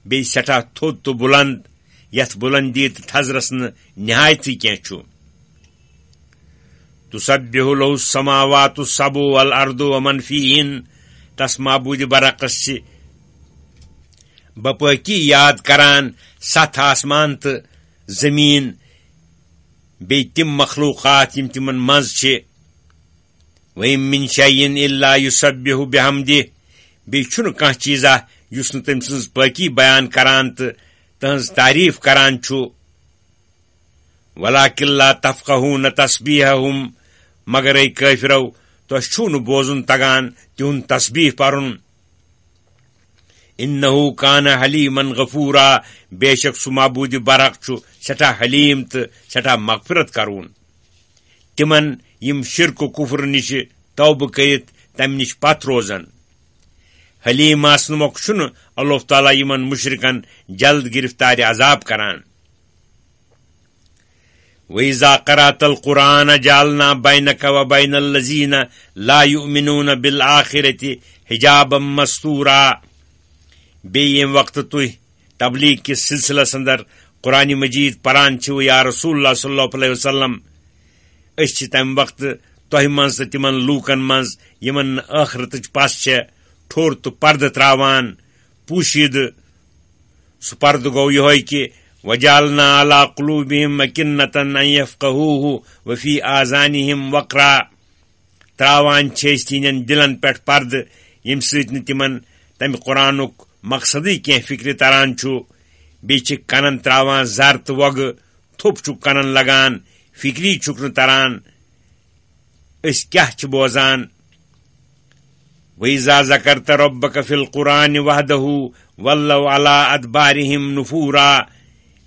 بیٚیہِ سٮ۪ٹھاہ تھوٚد تہٕ بُلند یتھ بُلندی تہٕ تھزرس نہٕ نہایتھٕے کینٛہہ چھُ تُسبِّحُ لَہُ السَّمَاوَاتُ السَّبْعُ وَالْأَرْضُ وَمَن فِیہِنَّ تس معبوٗدِ برعکس چھِ بپٲکی یاد کران ستھ آسمان تہٕ زمیٖن بیٚیہِ تِم مخلوٗقات یِم تِمن منٛز چھِ وَإِن مِن شَیْءٍ إِلَّا یُسَبِّحُ بِحَمدِهِ بیٚیہِ چھُنہٕ کانٛہہ چیٖزا یُس نہٕ تٔمۍ سٕنٛز پٲکی بیان کران تہٕ تہنٛز تعریٖف کران چھُ وَلَٰکِن لَا تَفْقَہُونَ تَسْبِیحَہُم مگر اے کٲفِرو تۄہہِ چھُو نہٕ بوزُن تگان تِہُنٛد تسبیٖح پرُن انہو کان حلیمن غفورا بے شک سہ معبود برحق چھ سٹھا حلیم تو سٹھا مغفرت کرون تمن یم شرک و کفر نش توبہ کرت تم نش پت روزن حلیم آسن مۄکھ چھُنہٕ اللہ تعالیٰ یمن مشرکن جلد گرفتار عذاب کران وَإِذَا قَرَأْتَ الْقُرْآنَ جَعَلْنَا بَيْنَكَ وَبَيْنَ الَّذِينَ لَا يُؤْمِنُونَ بِالْآخِرَةِ حِجَابًا مَسْتُورًا بیٚیہِ ییٚمہِ وقتہٕ تُہۍ تبلیغ کِس سلسلس اندر قرآن مجید پران چھِو یا رسول اللہ صلی اللہ علیہ وسلم أسۍ چھِ تمہِ وقتہٕ تۄہہِ منٛز تہٕ تِمن لوٗکن منٛز یِمن نہٕ ٲخرتٕچ پس چھےٚ ٹھوٚر تہٕ پردٕ تراوان پوٗشیٖدٕ سُہ پردٕ گوٚو یِہوے کہِ وَجَعَلْنَا عَلَىٰ قُلُوبِهِمْ أَكِنَّةً أَن يَفْقَهُوهُ وَفِي آذَانِهِمْ وَقْرًا تراوان چھِ أسۍ تِہنٛدٮ۪ن دِلن پٮ۪ٹھ پردٕ ییٚمہِ سۭتۍ نہٕ تِمن تمہِ قرآنُک مقصدٕے کینٛہہ فِکرِ تران چھُ بیٚیہِ چھِ کنن تراوان زر تہٕ وۄگہٕ تھوٚپ چھُکھ کنن لگان فِکری چھُکھ نہٕ تران أسۍ کیٛاہ چھِ بوزان وَإِذَا ذَكَرْتَ رَبَّكَ فِي الْقُرْآنِ وَحْدَهُ وَلَّوْا عَلَىٰ أَدْبَارِهِمْ نُفُورًا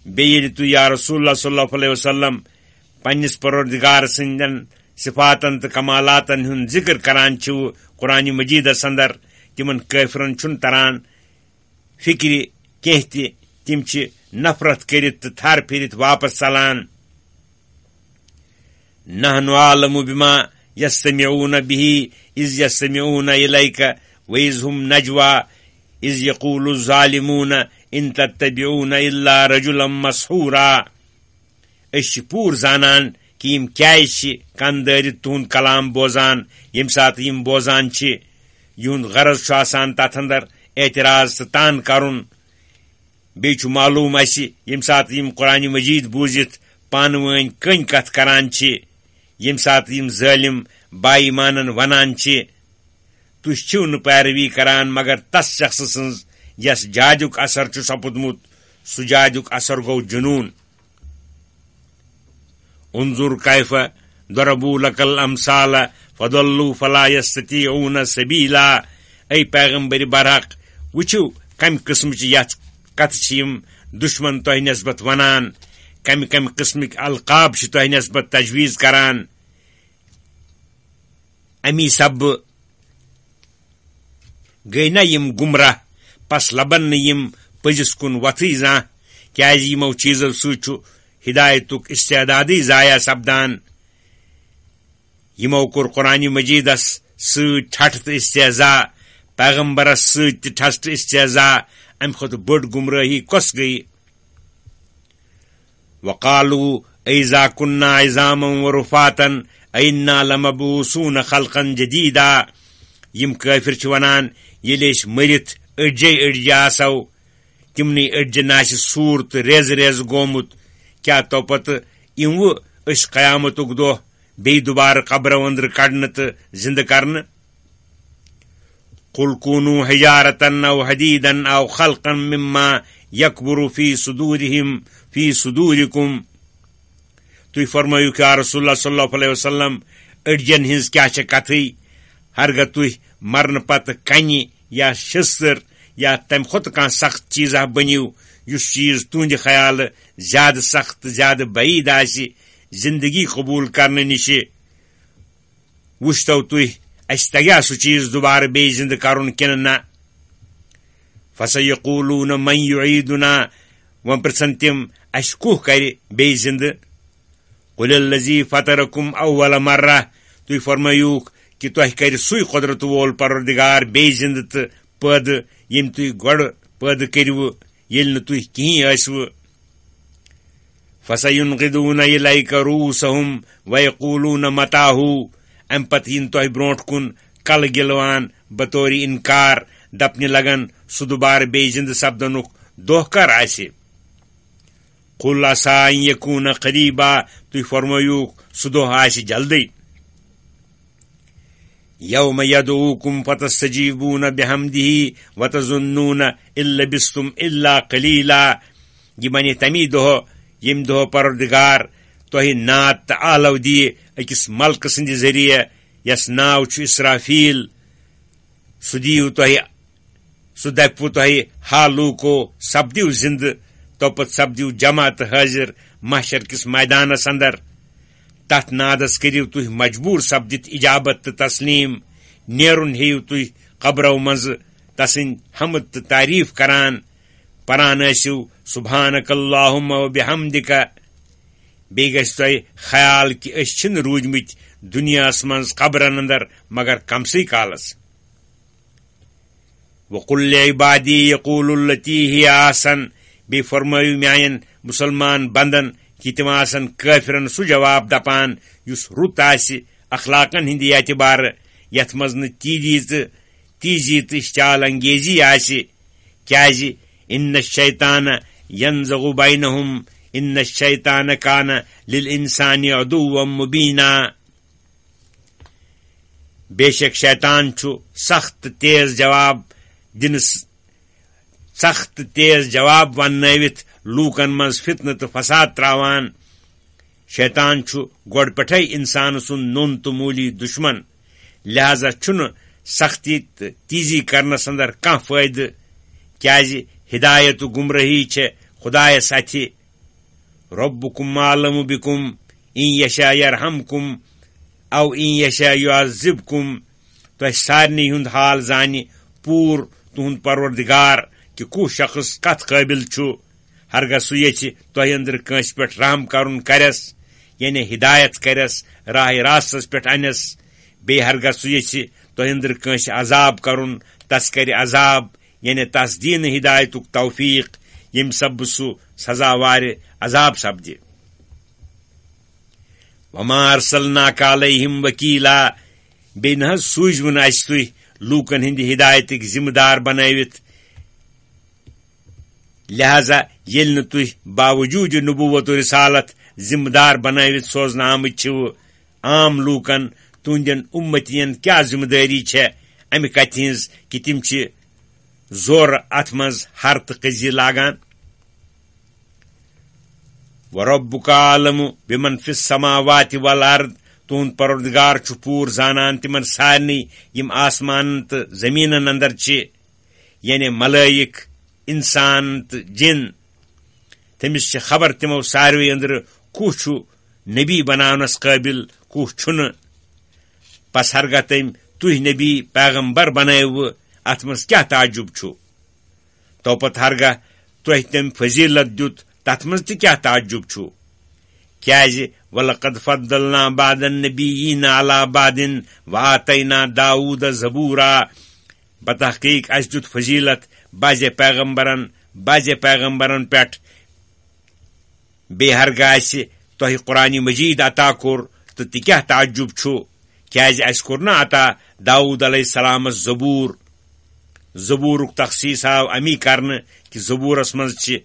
بیٚیہِ ییٚلہِ تُہۍ یا رسول اللہ صلی اللہ علیہ وسلم پننس پروردگار سٕنٛدٮ۪ن صفاتن تہٕ کمالاتن ہُنٛد ذکر کران چھِو قرآن مجیدس اندر تمن کٲفرن چھُنہٕ تران فکرِ کینٛہہ تہِ تِم چھِ نفرت کٔرِتھ تہٕ تھر پھِرِتھ واپس ژلان نحن عالم بما يستمعون به إذ يستمعون إليك وإذ هم نجوى إذ يقول الظالمون إن تتبعون إلا رجلا مسحورا أسۍ چھِ پوٗرٕ زانان کہِ یِم کیٛازِ چھِ کن دٲرِتھ تُہُنٛد کلام بوزان ییٚمہِ ساتہٕ یِم بوزان چھِ یِہُنٛد غرض چھُ آسان تتھ اندر اعتراض تہٕ تان کرُن بیٚیہِ چھُ معلوٗم اسہِ ییٚمہِ ساتہٕ یِم قرآن مجید بوٗزِتھ پانہٕ ؤنۍ کٔنۍ کتھ کران چھِ ییٚمہِ ساتہٕ یِم ظٲلم با ایمانن ونان چھِ تُہۍ چھِو نہٕ پیروی کران مگر تس شخص سٕنٛز یس جادیُک اثر چھُ سپُدمُت سُہ جادیُک اثر گوٚو جنوٗن انظر کیف ضربوا لك الامثال فضلوا فلا يستطيعون سبيلا اے پیغمبر برحق وٕچھِو کمہِ قٕسمٕچ یتھ کتھٕ چھِ یِم دشمن تۄہہِ نسبت ونان کمہِ کمہِ قٕسمٕکۍ القاب چھِ تۄہہِ نسبت تجویز کران امی سببہٕ گٔے نا یِم گمراہ پس لبن نہٕ یِم پٔزِس کُن وۄتھٕے زانٛہہ کیٛازِ یِمو چیٖزو سۭتۍ چھُ ہدایتُک استعدادٕے ضایع سپدان یِمو کوٚر قرآن مجیدس سۭتۍ ٹھٹھٕ تہٕ استعزا پیغمبرس سۭتۍ تہِ ٹھس تہٕ استعزا امہِ کھۄتہٕ بٔڑ گمرٲہی کۄس گٔیہِ وقالوا أإذا كنا عظاما ورفاتا أإنا لمبعوثون خلقا جديدا یم کٲفر چھِ ونان ییٚلہِ أسۍ مٔرِتھ أڈجے آسو تِمنٕے أڈجن آسہِ سوٗر تہٕ ریزٕ ریزٕ گوٚمُت کیٛاہ تو پتہٕ یِموٕ أسۍ قیامتُک دۄہ بیٚیہِ دُبارٕ قبرو أنٛدرٕ کڑنہٕ تہٕ زِنٛدٕ کرنہٕ قل كونوا حجارة أو حديدا أو خلقا مما يكبر في صدوركم تُہۍ فرمٲیِو یا رسول اللہ صلی اللہ علیہ وسلم أڈجن ہٕنٛز کیٛاہ چھےٚ کتھٕے ہرگاہ تُہۍ مرنہٕ پتہٕ کنہِ یا شِستٕر یا تمہِ کھۄتہٕ کانٛہہ سخت چیٖزا بٔنِو یُس چیٖز تُہنٛدِ خیالہٕ زیادٕ سخت تہٕ زیادٕ بعیٖد آسہِ زندگی قبوٗل کرنہٕ نِشہِ وٕچھتو تُہۍ اسہِ تگیٛا سُہ چیٖز دُبارٕ بیٚیہِ زِنٛدٕ کرُن کِنہٕ نہ فسيقولون من يعيدنا وۄنۍ پرژھن تِم اسہِ کُہ کرِ بیٚیہِ زِنٛدٕ قل الذي فطركم اول مرة تُہۍ فرمٲیوٗکھ کہِ تۄہہِ کرِ سُے قۄدرت وول پروردگار بیٚیہِ زِنٛدٕ تہٕ پٲدٕ ییٚمۍ تُہۍ گۄڈٕ پٲدٕ کٔرِوٕ ییٚلہِ نہٕ تُہۍ کِہیٖنۍ ٲسوٕ فسينغضون إليك رؤوسهم ويقولون متاه امہِ پتہٕ یِن تۄہہِ برونٛٹھ کُن کلہٕ گِلوان بطورِ انکار دپنہِ لگن سُہ دُبارٕ بیٚیہِ زِنٛدٕ سپدنُک دۄہ کر آسہِ قل عسى أن يكون قريبا تُہۍ فرمٲیوٗکھ سُہ دۄہ آسہِ جلدی يوم يدعوكم فتستجيبون بحمده وتظنون إن لبثتم إلا قليلا یہِ بنہِ تمی دۄہ ییٚمہِ دۄہ پروردگار تۄہہِ نعت تہٕ آلو دِیہِ أکِس ملکہٕ سٕنٛدِ ذٔریعہٕ یس ناو چھُ اسرافیل سُہ دِیِو تۄہہِ سہ دپو تہ ہا لوکو سپدیو زندہ توپت سپدیو جمع تو حاضر محشر کس میدانس اندر تت نادس کریو تھی مجبور سپدت اجابت تو تسلیم نیرن ہیو تھی قبرو مز تسن حمد تو تعریف کران پران ٲسِو سبحانک اللہم و بحمدک بیٚیہِ گژھِ تۄہہِ خیال کہ أسۍ چھِنہٕ روٗدمٕتۍ دُنیاہس منٛز قبرن اندر مگر کمسٕے کالس وقل لعبادی یقولوا التی ہی احسن بیٚیہِ فرمٲیِو میانٮ۪ن مسلمان بندن کہ تِم آسن کٲفرن سُہ جواب دپان یُس رُت آسہِ اخلاقن ہٕنٛدِ اعتبارٕ یتھ منٛز نہٕ تیزی تہٕ چال انگیزی آسہِ کیازِ ان الشیطان ینزغ بینہم ان الشیطان کان للانسان عدوا مبینا بے شک شیطان چھُ سخت تیز جواب وننٲوِتھ لوٗکن منٛز فتنہٕ تہٕ فساد تراوان شیطان چھُ گۄڈٕ پٮ۪ٹھے انسان سُنٛد نوٚن تہٕ موٗلی دشمن لہذا چھُنہٕ سختی تہٕ تیزی کرنس اندر کانٛہہ فٲیدٕ کیازِ ہدایت و گمراہی چھے خدایس اتھِ ربکم عالم بکم ان یشا یرحمکم او ان یشا یعذبکم تۄہہِ سارنٕے ہُنٛد حال زانہِ پوٗر تُہُنٛد پروردگار کہ کُس شخص کتھ قٲبل چھُ ہرگاہ سُہ یژھِ تۄہہِ أنٛدرٕ کٲنٛسہِ پٮ۪ٹھ رحم کرُن کرٮ۪س یعنی ہدایت کرٮ۪س راہ راستس پٮ۪ٹھ انٮ۪س بیٚیہِ ہرگاہ سُہ یژھِ تۄہہِ أنٛدرٕ کٲنٛسہِ عذاب کرُن تس کرِ عذاب یعنی تس دینہٕ ہدایتُک توفیق ییٚمہِ سببہٕ سُہ سزاوارِ عذاب سپدِ وما ارسلناک علیہم وکیلا بیٚیہِ نہ حظ سوٗزوٕ نہٕ اسہِ تُہۍ لوٗکن ہٕنٛدِ ہدایتٕکۍ ذمہٕ دار بنٲوِتھ لہذا ییٚلہِ نہٕ تُہۍ باوجوٗد نبوت و رسالت ذمہٕ دار بنٲوِتھ سوزنہٕ آمٕتۍ چھِوٕ عام لوٗکن تُہنٛدٮ۪ن اُمتین کیٛاہ ذمہٕ دٲری چھےٚ امہِ کتھِ ہٕنٛز کہ تِم چھِ زورٕ اتھ منٛز ہر تہٕ قضی لاگان وربک عالم بمن فی السماوات والارض تُہنٛد پروردگار چھُ پوٗرٕ زانان تِمن سارنٕے یِم آسمانن تہٕ زٔمیٖنن اندر چھِ یعنی ملٲیک انسان تہٕ جن تٔمِس چھِ خبر تِمو ساروٕے أنٛدرٕ کُس چھُ نبی بناونس قٲبل کُس چھُنہٕ پس ہرگاہ تٔمۍ تُہۍ نبی پیغمبر بنٲوٕ اتھ منٛز کیٛاہ تعجب چھُ توپت ہرگاہ تۄہہِ تٔمۍ فضیلت دیُت تتھ منٛز تہِ کیٛاہ تعجب چھُ کیازِ ولقد فضلنا بعض النبیین علی بعض وآتینا داؤد زبورا بتحقیق اسہِ دیُت فضیلت بعضے پیغمبرن پٮ۪ٹھ بیٚیہِ ہرگاہ اسہِ تۄہہِ قرآنِ مجیٖد عطا کوٚر تہٕ تہِ کیٛاہ تعجب چھُ کیازِ اسہِ کوٚر نا عطا داؤد علیہ السلامس زبورُک تخصیٖص آو امی کرنہٕ کہ زبورس منٛز چھِ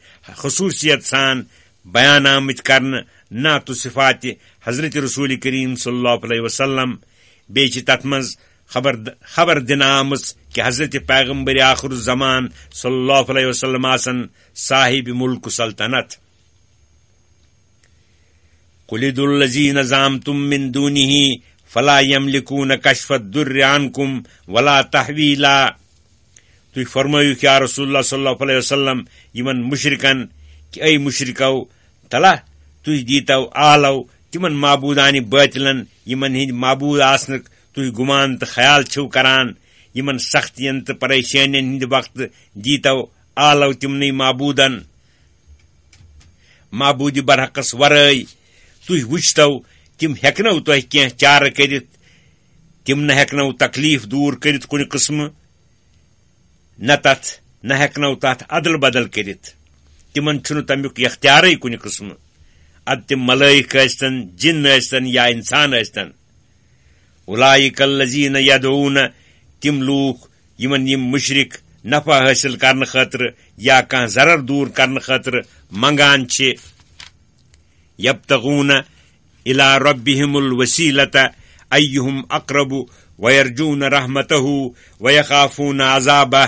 خصوٗصیت سان بیان آمٕتۍ کرنہٕ نعت و صفات حضرت رسول کریم صلی اللہ علیہ وسلم بیٚیہِ چھِ تتھ منٛز خبر دِنہٕ آمٕژ کہ حضرت پیغمبر آخر الزمان صلی اللہ علیہ وسلم آسن صاحب ملک سلطنت قل ادعوا الذین زعمتم من دونہ فلا یملکون کشف الضر عنکم ولا تحویلا تُہۍ فرمٲیِو یا رسول اللہ صلی اللہ علیہ وسلم یمن مشرکن کہ اے مشرکو تلا تُہۍ دیٖتو آلو تِمن معبوٗدانہِ باطلن یمن ہٕنٛدۍ معبوٗد آسنُک تُہۍ گُمان تہٕ خیال چھِو کران یمن سختین تہٕ پریشٲنین ہٕنٛدِ وقتہٕ دیٖتو آلو تِمنٕے معبوٗدِ برحقس ورٲے تُہۍ وٕچھتو تِم ہیٚکنو تۄہہِ کینٛہہ چارٕ کٔرِتھ تِم نہ ہیٚکنو تکلیٖف دوٗر کٔرِتھ کُنہِ قٕسمہٕ نہ ہیٚکنو تتھ ادل بدل کٔرِتھ تِمن چھُنہٕ تمیُک اختیارٕے کُنہِ قٕسمہٕ ادٕ تِم ملٲیک ٲسۍتن جِن ٲسۍتن یا انسان ٲسۍتن اولئک الذین یدعون تِم لوٗکھ یمن یِم مشرک نفع حٲصل کرنہٕ خٲطرٕ یا کانٛہہ ضرر دوٗر کرنہٕ خٲطرٕ منگان چھِ یبتغون الی ربہم الوسیلۃ ایہم اقرب ویرجون رحمتہ ویخافون عذابہ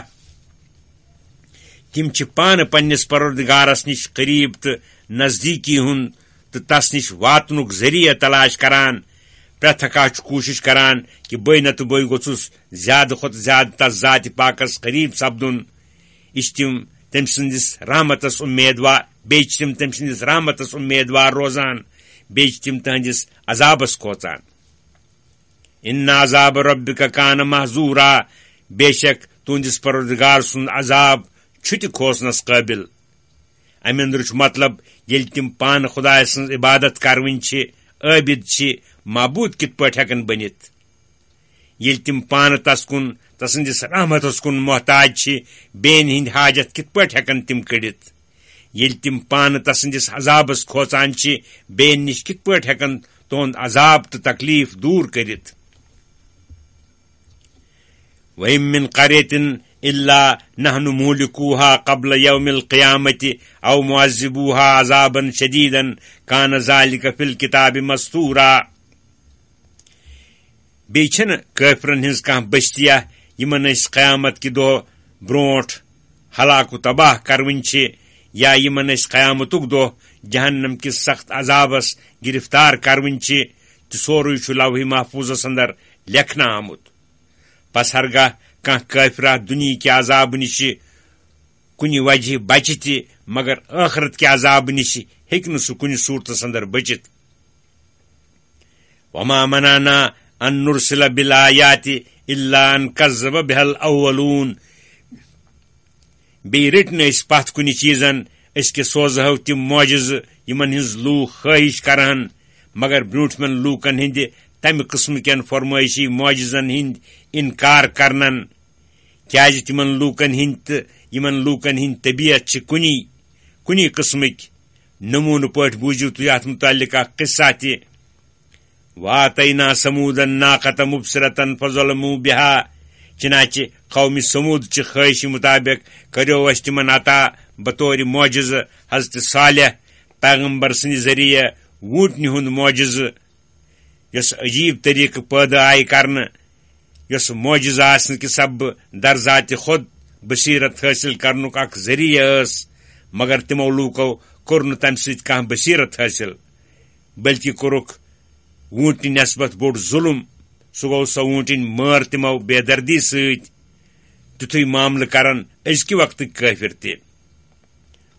تِم چھِ پانہٕ پننس پروردگارس نِش قریب تہٕ نزدیٖکی ہُنٛد تہٕ تس نِش واتنُک ذٔریعہٕ تلاش کران پرٛٮ۪تھ اکھ چھُ کوٗشش کران کہ بے نتہٕ بے گوٚژھُس زیادٕ کھۄتہٕ زیادٕ تس ذاتِ پاکس قریب سپدُن یہ تم تم سندس رحمتس امیدوار بیچ تم تم سندس رحمتس امیدوار روزان بیچ تم تہندس عذابس کھوژان ان عذاب ربک کان محذورا بے شک تہندس پروردگار سند عذاب چھُ کھوژنس قابل امہ اندرچ مطلب یل تم پان خدا سن عبادت کرون عابد معبود کت پٲٹھۍ ہیکن بنت یل تم پان تس کن تسندس رحمتس کن محتاج بین ہند حاجت کت پٲٹھۍ ہیکن تم کڑت یل تم پان تسندس عذابس کھوژان بین نش کت پٲٹھۍ ہیکن تہند عذاب تو تکلیف دور کرت وَإِن مِّن قَرْيَةٍ إِلَّا نَحْنُ مُهْلِكُوهَا قَبْلَ يَوْمِ الْقِيَامَةِ أَوْ مُعَذِّبُوهَا عَذَابًا شَدِيدًا كَانَ ذَلِكَ فِي الْكِتَابِ مَسْطُورًا بیٚیہِ چھَنہٕ کٲفرن ہٕنٛز کانٛہہ بٔستِیا یِمن أسۍ قیامت کہِ دۄہ برونٛٹھ ہلاک و تباہ کروٕنۍ چھِ یا یِمن أسۍ قیامتُک دۄہ جہنم کِس سخت عذابس گرفتار کروٕنۍ چھِ تہٕ سورُے چھُ لوحِ محفوظس اندر لیکھنہٕ آمُت پس ہرگاہ کانٛہہ کٲفرا دُنیہِکہِ کے عذاب نش کُنہِ وجہ بچہِ تہِ مگر ٲخرت کے عذاب نش ہیٚکہِ نہٕ سُہ کُنہِ صوٗرتس اندر بٔچِتھ وما منعنا ان نرسل بالآیات الا ان كذب بها الاولون بیٚیہِ رٔٹۍ نہٕ أسۍ پتھ کُنہِ چیٖزن أسۍ کہِ سوزہو تِم معجزٕ یِمن ہٕنٛز لوٗکھ خٲہِش کرہن مگر برٛونٛٹھمٮ۪ن لوٗکن ہٕنٛدِ تمہِ قٕسمہٕ کٮ۪ن فرمٲیشی معجزن ہٕنٛدۍ انکار کرنن کیازِ تمن لوٗکن ہٕنٛدۍ طبیعت چھِ کُنی قٕسمٕکۍ نموٗنہٕ پٲٹھۍ بوٗزِو تُہۍ اتھ متعلق اکھ قصہ تہِ واتینا سموٗد الناقة مبصرة فظلموا بها چنانچہ قومی سمود چہِ خٲہشہِ مطابق کریو اسہِ تمن عطا بطور معجزٕ حضرت صالح پیغمبر سٕنٛدِ ذریعہ ووٗنٛٹنہِ ہُنٛد معجزٕ یۄس عجیب طریقہٕ پٲدٕ آیہِ کرنہٕ یۄس معجزٕ آسنہٕ کہِ سببہٕ در ذاتہِ خود بصیرت حٲصل کرنُک اکھ ذریعہ ٲس مگر تِمو لوٗکو کوٚر نہٕ تمہِ سۭتۍ کانٛہہ بصیرت حٲصل بلکہِ کوٚرُکھ ووٗنٛٹنہِ نسبت بوٚڑ ظُلم سُہ گوٚو سۄ ووٗنٛٹِنۍ مٲر تِمو بے دردی سۭتۍ تیُتھُے معاملہٕ کرن أزکہِ وقتٕکۍ کٲفر تہِ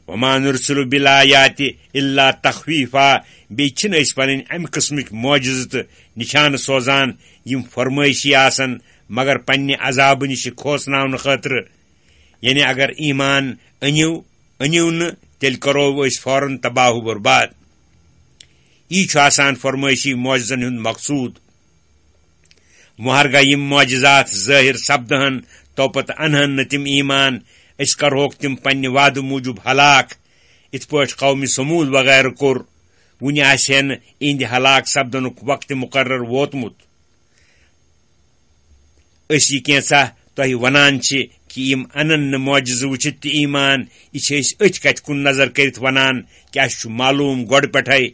وما نرسل بالآیات الا تخویفا بیٚیہِ چھِنہٕ أسۍ پنٕنۍ امہِ قٕسمٕکۍ معجزٕ تہٕ نشانہٕ سوزان یِم فرمٲیشی آسن مگر پننہِ عذابہٕ نِش کھوژناونہٕ خٲطرٕ یعنی اگر ایمان أنِو نہٕ تیٚلہِ کرو أسۍ فوراً تباہ و برباد یی چھُ آسان فرمٲیشی معجزن ہُنٛد مقصوٗد مہرگاہ یِم معجزات ظٲہر سپدہن توپتہٕ انہن نہٕ تِم ایمان أسۍ کرہوکھ تِم پننہِ وعدٕ موٗجوٗب ہلاک یِتھ پٲٹھۍ قومی سموٗد وغیرہ کوٚر وُنہِ آسہِ ہے نہٕ اِہنٛدِ ہلاک سپدنُک وقتہِ مقرر ووتمُت أسۍ یہِ کینٛژھا تۄہہِ ونان چھِ کہِ یِم انن نہٕ معجزٕ وٕچھِتھ تہِ ایمان یہِ چھِ أسۍ أتھۍ کتھِ کُن نظر کٔرِتھ ونان کہِ اسہِ چھُ معلوٗم گۄڈٕ پٮ۪ٹھے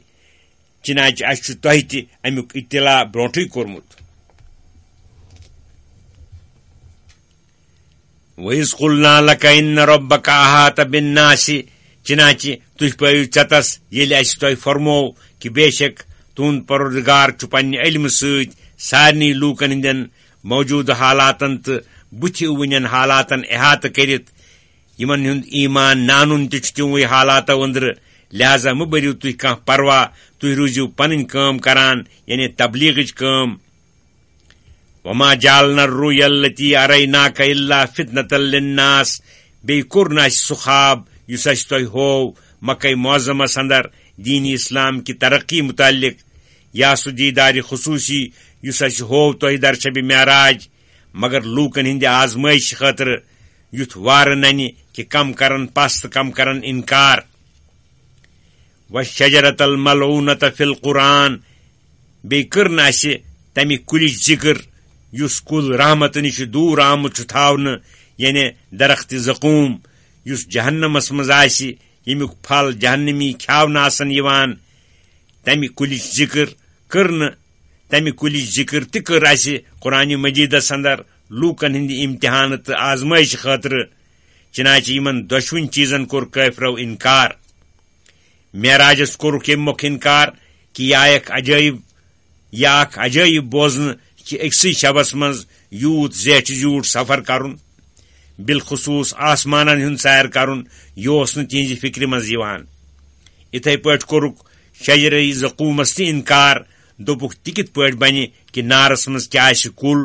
چنانچہ اسہِ چھُ تۄہہِ تہِ امیُک اطلاع برونٛٹھٕے کوٚرمُت وَإِذْ قُلْنَا لَكَ إِنَّ رَبَّكَ أَحَاطَ بِالنَّاسِ چنانچہ تُہۍ پٲیِو ژےٚ ییٚلہِ اسہِ تۄہہِ فرموو کہِ بے شک تُہُنٛد پروردگار چھُ پننہِ علمہٕ سۭتۍ سارنٕے لوٗکن ہٕنٛدٮ۪ن موجوٗدٕ حالاتن تہٕ بُتھِ یِوٕنٮ۪ن حالاتن احاطہٕ کٔرِتھ یِمن ہُنٛد ایمان نہٕ اَنُن تہِ چھُ تِموٕے حالاتو أنٛدرٕ لہذا مہٕ بٔرِو تُہۍ کانٛہہ پروا تُہۍ روٗزِو پنٕنۍ کٲم کران یعنی تبلیغٕچ کٲم وما جعلنا الرؤيا التي أريناك إلا فتنة للناس بیٚیہِ کوٚر نہٕ اسہِ سُہ خواب یُس اسہِ تۄہہِ ہوو مکے معظمس اندر دینی اسلام کی ترقی متعلق یا سُہ دیٖدارِ خصوٗصی یُس اسہِ ہوو تۄہہِ در شبِ معراج مگر لوٗکن ہٕنٛدِ آزمٲیش خٲطرٕ یُتھ وارٕ ننہِ کہِ کم کرن پس تہٕ کم کرن انکار والشجرة الملعونة في القرآن بیٚیہِ کٔر نہٕ اسہِ تمہِ کُلِچ ذِکر یُس کُل رحمتہٕ نِش دوٗر آمُت چھُ تھاونہٕ یعنی درخت زقوٗم یُس جہنمس منٛز آسہِ ییٚمیُک پھل جہنمی کھیاونہٕ آسن یِوان تمہِ کُلِچ ذِکر تہِ کٔر اسہِ قرآنِ مجیٖدس اندر لوٗکن ہٕنٛدِ امتحانہٕ تہٕ آزمٲیش خٲطرٕ چنانچہ یِمن دۄشوٕنی چیٖزن کوٚر کٲفرو انکار معراجس کوٚرُکھ ییٚمہِ مۄکھٕ انکار کہِ یہِ اکھ عجٲیب بوزنہٕ کہ أکسٕے شبس منٛز یوٗت زیٹھِ زیوٗٹھ سفر کرُن بالخصوص آسمانن ہند سیر کرن یہ تہذ فکر مز یوان. اتھے پٲٹھۍ کوٚرُکھ شجرِ زقوٗمس تہِ انکار. دوٚپُکھ تہِ کِتھ پٲٹھۍ بنہِ کہ نارس منٛز کیٛاہ آسہِ کُل.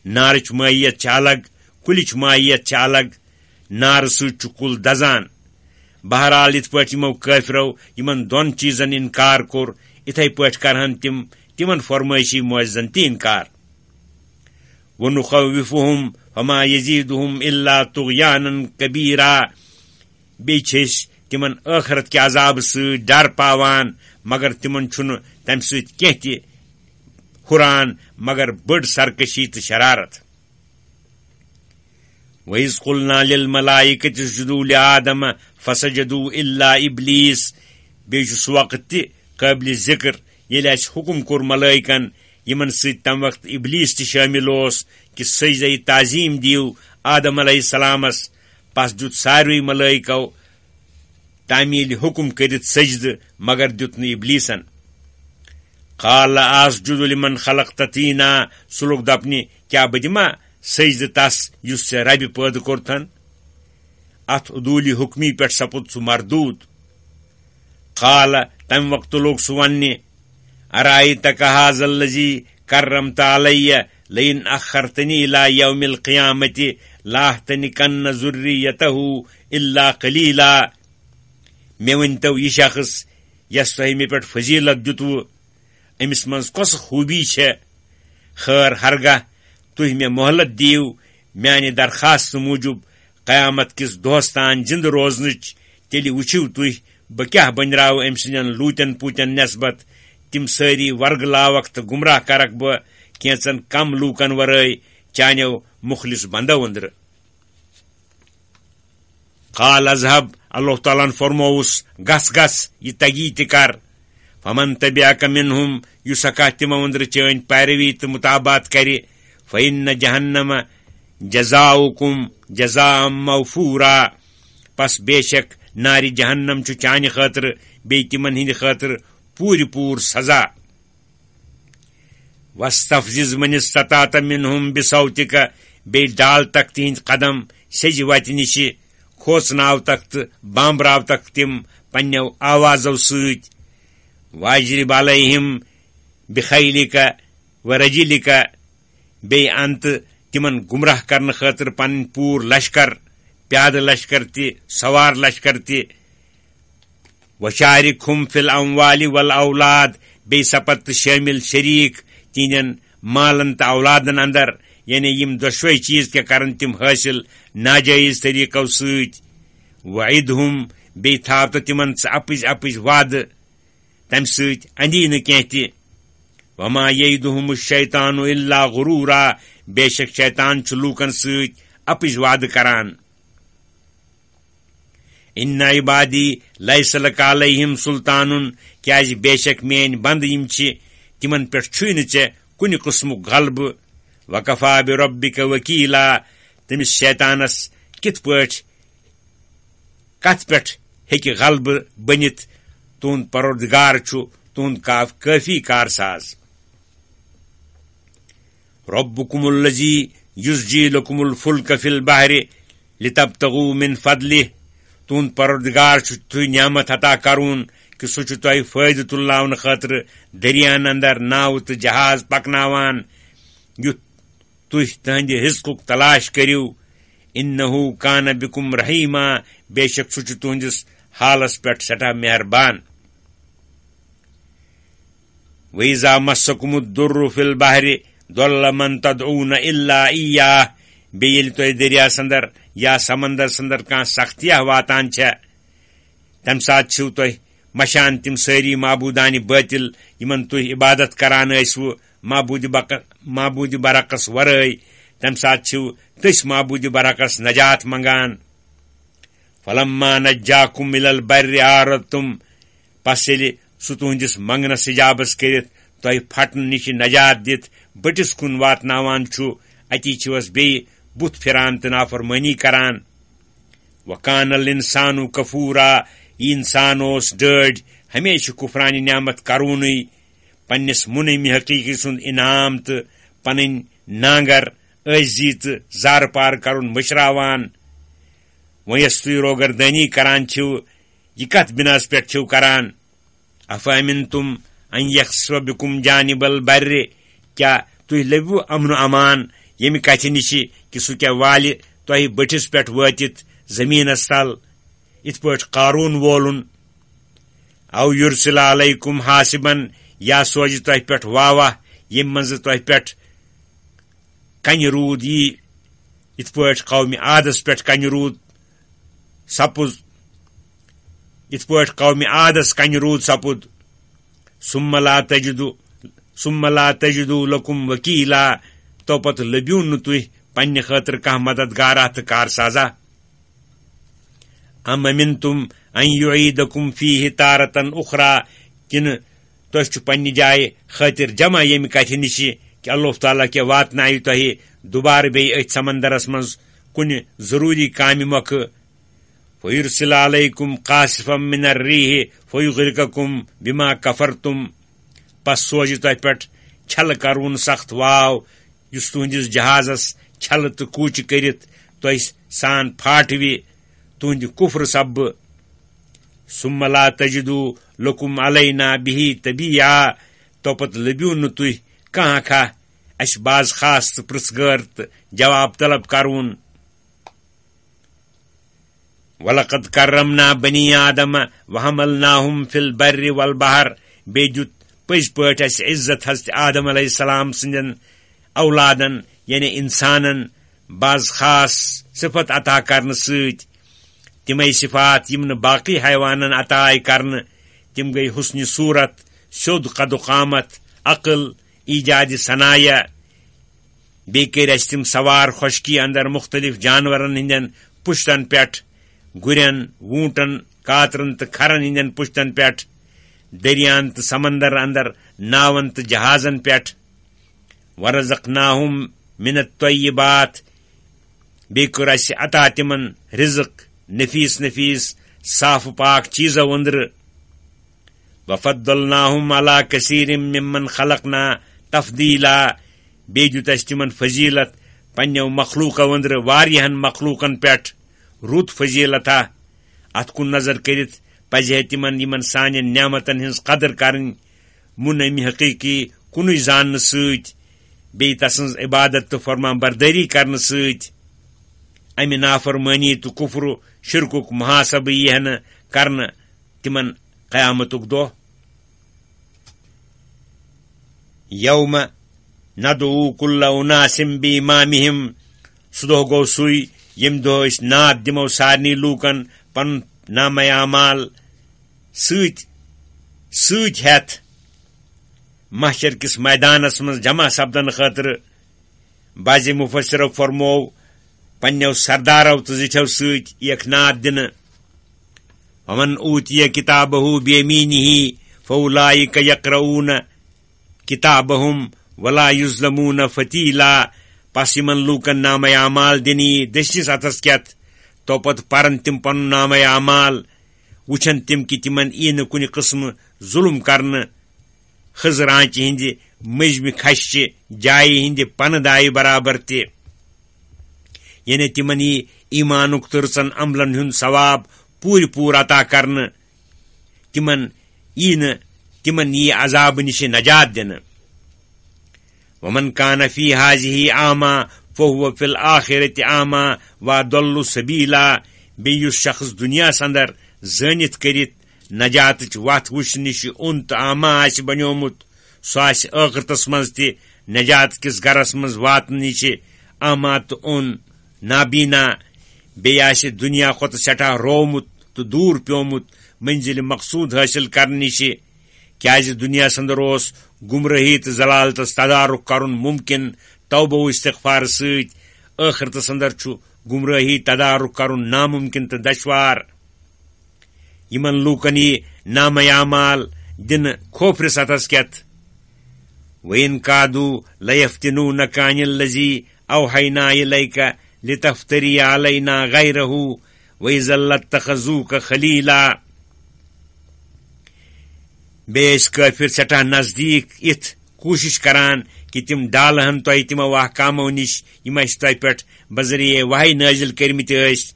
نارٕچ مٲہیت چھِ الگ، کُلِچ مٲہیت چھِ الگ. نارٕ سۭتۍ چھُ کُل دزان. بہرحال یِتھ پٲٹھۍ یِمو کٲفرو یِمن دۄن چیٖزن انکار کوٚر، اِتھے پٲٹھۍ کرہن تِم تِمن فرمٲیشی معجزن تہِ انکار. وَنُخَوِّفُهُمْ فَمَا يَزِيدُهُمْ إِلَّا طُغْيَانًا كَبِيرًا. بیٚیہِ چھِ أسۍ تِمن ٲخرت کہِ عذابہٕ سۭتۍ ڈر پاوان، مگر تِمن چھُنہٕ تمہِ سۭتۍ کینٛہہ تہِ ہُران مگر بٔڑ سرکشی تہٕ شرارت. وَإِذْ قُلْنَا لِلْمَلَائِكَةِ اسْجُدُوا لِآدَمَ فَسَجَدُوا إِلَّا إِبْلِيسَ. بیٚیہِ چھُ سُہ وقت تہِ قٲبلِ ذِکر ییٚلہِ اَسہِ حُکُم کوٚر ملٲیکن یِمن سۭتۍ تمہِ وقت ابلیس تہِ شٲمِل اوس کہ سجدے تعظیٖم دِیِو آدم علیہ السلامس. پس دیُت ساروٕے ملٲیکو تعمیٖلہِ حُکُم کٔرِتھ سجدٕ مگر دیُت نہٕ ابلیسن. قال اسجد لمن خلقت طینا. سُہ لوٚگ دپنہِ کیٛاہ بہٕ دِما سجدٕ تس یُس ژےٚ ربہِ پٲدٕ کوٚرتھن. اتھ عدوٗلہِ حُکمی پٮ۪ٹھ سپُد سُہ مردوٗد. قال تمہِ وقتہٕ لوٚگ سُہ وننہِ ارأيتك هذا الذي كرمت علي لئن أخرتني إلى يوم القيامة لأحتنكن ذريته إلا قليلا. مےٚ ؤنۍتو یہِ شخص یس تۄہہِ مےٚ پٮ۪ٹھ فضیلت دِتوٕ أمِس منٛز کۄس خوٗبی چھےٚ. خٲر ہرگاہ تُہۍ مےٚ مۄہلت دِیِو میانہِ درخاست موٗجوٗب قیامت کِس دۄہس تام زِندٕ روزنٕچ، تیٚلہِ وٕچھِو تُہۍ بہٕ کیٛاہ بٔنراوٕ أمۍ سٕنٛدٮ۪ن لوٗتٮ۪ن پوٗتٮ۪ن نٮ۪سبت. تِم سٲری ورگلاوکھ تہٕ گمراہ کرکھ بہٕ کینژن کم لوٗکن ورٲے چانیو مخلص بندو أنٛدرٕ. قال اذهب. اللہ تعالیٰ ہن فرمووُس گژھ گژھ یہِ تگی تہِ کر. فمن تبعك منهم یُس ہکا تِمو أنٛدرٕ چٲنۍ پیروی تہٕ مطابات کرِ. فإن جہنم جزاؤكم جزاء موفورا. پس بے شک نارِ جہنم چھُ چانہِ خٲطرٕ بیٚیہِ تِمن ہٕنٛدِ خٲطرٕ پوٗرِ پوٗر سزا. واستفزز من استطعت منهم بصوتك. بیٚیہِ ڈالتکھ تِہنٛدۍ قدم سیٚزِ وتہِ نِشہِ، کھوژناوتکھ تہٕ بامبراوتکھ تِم پننٮ۪و آوازو سۭتۍ. واجرب علیہم بخیلك ورجلك. بیٚیہِ انتہٕ تِمن گمراہ کرنہٕ خٲطرٕ پنٕنۍ پوٗرٕ لشکر، پیادٕ لشکر تہِ سوار لشکر تہِ. وشارکہم فی الاموال والاولاد. بیٚیہِ سپد تہٕ شٲمِل شریٖک تِہنٛدٮ۪ن مالن تہٕ اولادن اندر، یعنی یِم دۄشوے چیٖز کیٛاہ کرن تِم حٲصِل ناجٲیز طریٖقو سۭتۍ. وعدہم. بیٚیہِ تھاو تہٕ تِمن ژٕ اپٕزۍ اپٕزۍ وعدٕ، تمہِ سۭتۍ اندی نہٕ کینٛہہ تہِ. وما یعدہم الشیطان الا غرورا. بے شک شیطان چھُ لوٗکن سۭتۍ اپٕزۍ وعدٕ کران. ان عبادی لیس لک علیہم سلطان. کیٛازِ بے شک میٲنۍ بنٛدٕ یِم چھِ تِمن پٮ۪ٹھ چھُے نہٕ ژےٚ کُنہِ قٕسمُک غلبہٕ. وکفا بربک وکیلا. تٔمِس شیطانس کِتھ پٲٹھۍ کتھ پٮ۪ٹھ ہیٚکہِ غلبہٕ بٔنِتھ. تُہنٛد پروردگار چھُ تُہنٛد کٲفی کارساز. ربکم الذی یسجی لکم الفلک فی البحر لتبتغوا من فضلہ. تُہنٛد پروردگار چھُ تُہۍ نعمت عطا کرون کہ سُہ چھُ تۄہہِ فٲیدٕ تُلناونہٕ خٲطرٕ دٔریاہن اندر ناوٕ تہٕ جہاز پکناوان یُتھ تُہۍ تٕہنٛدِ رزقُک تلاش کٔرِو. انہو کان بکم رحیما. بے شک سُہ چھُ تُہنٛدِس حالس پٮ۪ٹھ سٮ۪ٹھاہ مہربان. وَإِذَا مَسَّكُمُ الضُّرُّ فِي الْبَحْرِ ضَلَّ مَن تَدْعُونَ إِلَّا إِيَّاهُ. بیٚیہِ ییٚلہِ تۄہہِ دٔریاس اندر یا سمندرس اندر کانٛہہ سختیاہ واتان چھےٚ، تمہِ ساتہٕ چھِو تۄہہِ مشان تِم سٲری معبوٗدانہِ بٲطِل یِمن تُہۍ عبادت کران ٲسوٕ معبوٗدِ برعکس ورٲے. تمہِ ساتہٕ چھِو تٔسۍ معبوٗدِ برعکس نجات منگان. فلما نجاکم الی البر عارضتم. پس ییٚلہِ سُہ تُہنٛدِس منگنس اجابس کٔرِتھ تۄہہِ پھٹنہٕ نِش نجات دِتھ بٔٹِس کُن واتناوان چھُ، اتی چھِوس بیٚیہِ بُتھ پھِران تہٕ نافرمٲنی کران. وکان الانسان کفورا. یہِ انسان اوس ڈٲڑۍ ہمیشہٕ کُفرانہِ نعمت کرونٕے، پننِس مُنعِمہِ حقیٖقی سُنٛد انعام تہٕ پنٕنۍ نانگر عٲجزی تہٕ زارٕ پار کرُن مٔشراوان وۄنۍ یۄس تُہۍ روگردٲنی کران چھِو یہِ کتھ بِناس پٮ۪ٹھ چھِو کران افامنتم ان یخسف بکم جانب البر کیٛاہ تُہۍ لٔبِو امن و امان ییٚمہِ کتھِ نِشہِ کہِ سُہ کیٛاہ والہِ تۄہہِ بٔٹھِس پٮ۪ٹھ وٲتِتھ زٔمیٖنس تل یِتھ پٲٹھۍ قارون وولُن او یُرسل علیکم حاسبن یا سوزِ تۄہہِ پٮ۪ٹھ واوہ ییٚمہِ منٛزٕ تۄہہِ پٮ۪ٹھ کنہِ روٗد یی یِتھ پٲٹھۍ قومہِ عادس پٮ۪ٹھ کنہِ روٗد سپُز یِتھ پٲٹھۍ قومہِ عادس کنہِ روٗد سپُد ثم لا تجدو لکم وکیلا تو پتہٕ لٔبِو نہٕ تُہۍ پننہِ خٲطرٕ کانٛہہ مددگارا تہٕ کارسازا ام امنتم ان یعیدکم فیہ تارتن اخرى کِنہٕ تۄہہِ چھُ پننہِ جایہِ خٲطر جمع ییٚمہِ کتھِ نِشہِ کہِ اللہ تعالیٰ کیٛاہ واتنایہِ تۄہہِ دُبارٕ بیٚیہِ أتھۍ سمندرس منٛز کُنہِ ضروٗری کامہِ مۄکھٕ فیرسل علیکم قاصفا من الریح فیغرقکم بما کفرتم پس سوزِ تۄہہِ پٮ۪ٹھ چھلہٕ کرون سخت واو یُس تُہنٛدِس جہازس چھلہٕ تہٕ کوٗچہِ کٔرِتھ تۄہہِ سان پھاٹوِ تُہنٛدِ کُفرٕ سببہٕ ثم لا تجدو لکم علینا بِہی تبیعا تو پتہٕ لٔبِو نہٕ تُہۍ کانٛہہ اَسہِ باز خاص تہٕ پرٛژھگٲر تہٕ جواب طلب کرون وَلَقَدْ كَرَّمْنَا بَنِي آدَمَ وَحَمَلْنَاهُمْ فِي الْبَرِّ وَالْبَحْرِ بیٚیہِ دیُت پٔزۍ پٲٹھۍ اَسہِ عزت حضرت آدم علیہ السلام سٕنٛدٮ۪ن اولادن یعنی اِنسانن بعض خاص صفت عطا کرنہٕ سۭتۍ تِمے صفات یِم نہٕ باقٕے حیوانن عطا آیہِ کرنہٕ تِم گٔیہِ حُسنِ صوٗرت سیوٚد قد و قامت عقل ایجادِ صنایع بیٚیہِ کٔرۍ اَسہِ تِم سوار خۄشکی اندر مختلف جانورن ہٕنٛدٮ۪ن پُشتن پٮ۪ٹھ گُرٮ۪ن ووٗنٹن کاترن تہٕ کھرن ہٕنٛدٮ۪ن پُشتن پٮ۪ٹھ دٔریان تہٕ سمندر اندر ناون تہٕ جہازن پٮ۪ٹھ ورزقناہم من الطیبات بیٚیہِ کوٚر اَسہِ عطا تِمن رزق نفیٖس نفیٖس صاف پاک چیٖزو أنٛدرٕ وفضلناہم علی کثیٖر ممن خلقنا تفضیلا بیٚیہِ دیُت اَسہِ تِمن فضیلت پننیو مخلوٗقو أنٛدرٕ واریاہن مخلوٗقن پٮ۪ٹھ رُت فضیلتا اتھ کُن نظر کٔرِتھ پزِ ہے تِمن یِمن سانٮ۪ن نعمتن ہٕنٛز قدر کرٕنۍ مُنعمہِ حقیٖقی کُنُے زاننہٕ سۭتۍ بیٚیہِ تسٕنٛز عبادت تہٕ فرمان بردٲری کرنہٕ سۭتۍ امہِ نافرمٲنی تہٕ کُفرُ شرکُک محاسبہٕ ییٖہا نہٕ کرنہٕ تِمن قیامتُک دۄہ یومہ ندعو کُلَّ اُناسٍ بِإِمامِہِم سُہ دۄہ گوٚو سُے ییٚمہِ دۄہ أسۍ ناد دِمو سارنٕے لوٗکن پنُن نامہ اعمال سۭتۍ ہٮ۪تھ محشر کِس میدانس منٛز جمع سپدنہٕ خٲطرٕ بعضِ مُفسِرو فرموو پننیو سردارو تہٕ زِٹھیو سۭتۍ یِکھ ناد دِنہٕ ومن اوٗتِیہ کِتابہُ بیمیٖنِہِ فاولئک یقرؤون کِتابہم ولا یظلمون فتیلا پس یِمن لوٗکن نامہ اعمال دِنہٕ یی دٔچھنِس اتھس کٮ۪تھ تو پتہٕ پرن تِم پنُن نامہ اعمال وٕچھن تِم کہِ تِمن یی نہٕ کُنہِ قٕسمہٕ ظُلم کرنہٕ خٔزٕر آنچہِ ہِنٛدِ مٔنٛزمہِ کھشچہِ جایہِ ہِنٛدِ پنہٕ دایہِ برابر تہِ یعنی تِمن یی ایٖمانُک تہٕ رٕژن عملن ہُنٛد ثواب پوٗرٕ پوٗرٕ عطا کرنہٕ تِمن یی عذابہٕ نِشہِ نجات دِنہٕ ومن کان فی ہٰذِہِ اعمیٰ فہو فی الآخرۃ اعمیٰ وأضل سبیلا بیٚیہِ یُس شخص دُنیاہس اندر زٲنِتھ کٔرِتھ نجاتٕچ وتھ وٕچھنہٕ نِش اوٚن تہٕ اعمیٰ آسہِ بنیومُت سُہ آسہِ ٲخرتس منٛز تہِ نجات کِس گرس منٛز واتنہٕ نِش اعمیٰ تہٕ اوٚن نابینا بیٚیہِ آسہِ دُنیا کھۄتہٕ سٮ۪ٹھاہ روومُت تہٕ دوٗر پیومُت منزِلِ مقصوٗد حٲصِل کرنہٕ نِش کیٛازِ دُنیاہس اندر اوس گمرٲہی تہٕ ضلالتس تدارُک کرُن مُمکِن توبہ و استغفار سۭتۍ ٲخرتس اندر چھُ گمرٲہی تدارُک کرُن نامُمکِن تہٕ دشوار یِمن لوٗکن یی نامہ اعمال دِنہٕ کھوفرِ سطحس کٮ۪تھ وَإِن كَادُوا لَيَفْتِنُونَكَ عَنِ الَّذِي أَوْحَيْنَا إِلَيْكَ لِتَفْتَرِيَ عَلَيْنَا غَيْرَهُ وَإِذًا لَاتَّخَذُوكَ خَلِيلًا بیٚیہِ ٲسۍ کٲفِر سٮ۪ٹھاہ نزدیٖک یِتھ کوٗشش کران کہ تم ڈالہن تۄہہِ تِمو احکامو نِش یِم اَسہِ تۄہہِ پٮ۪ٹھ بذریعہ وحی نٲزِل کٔرمٕتۍ ٲسۍ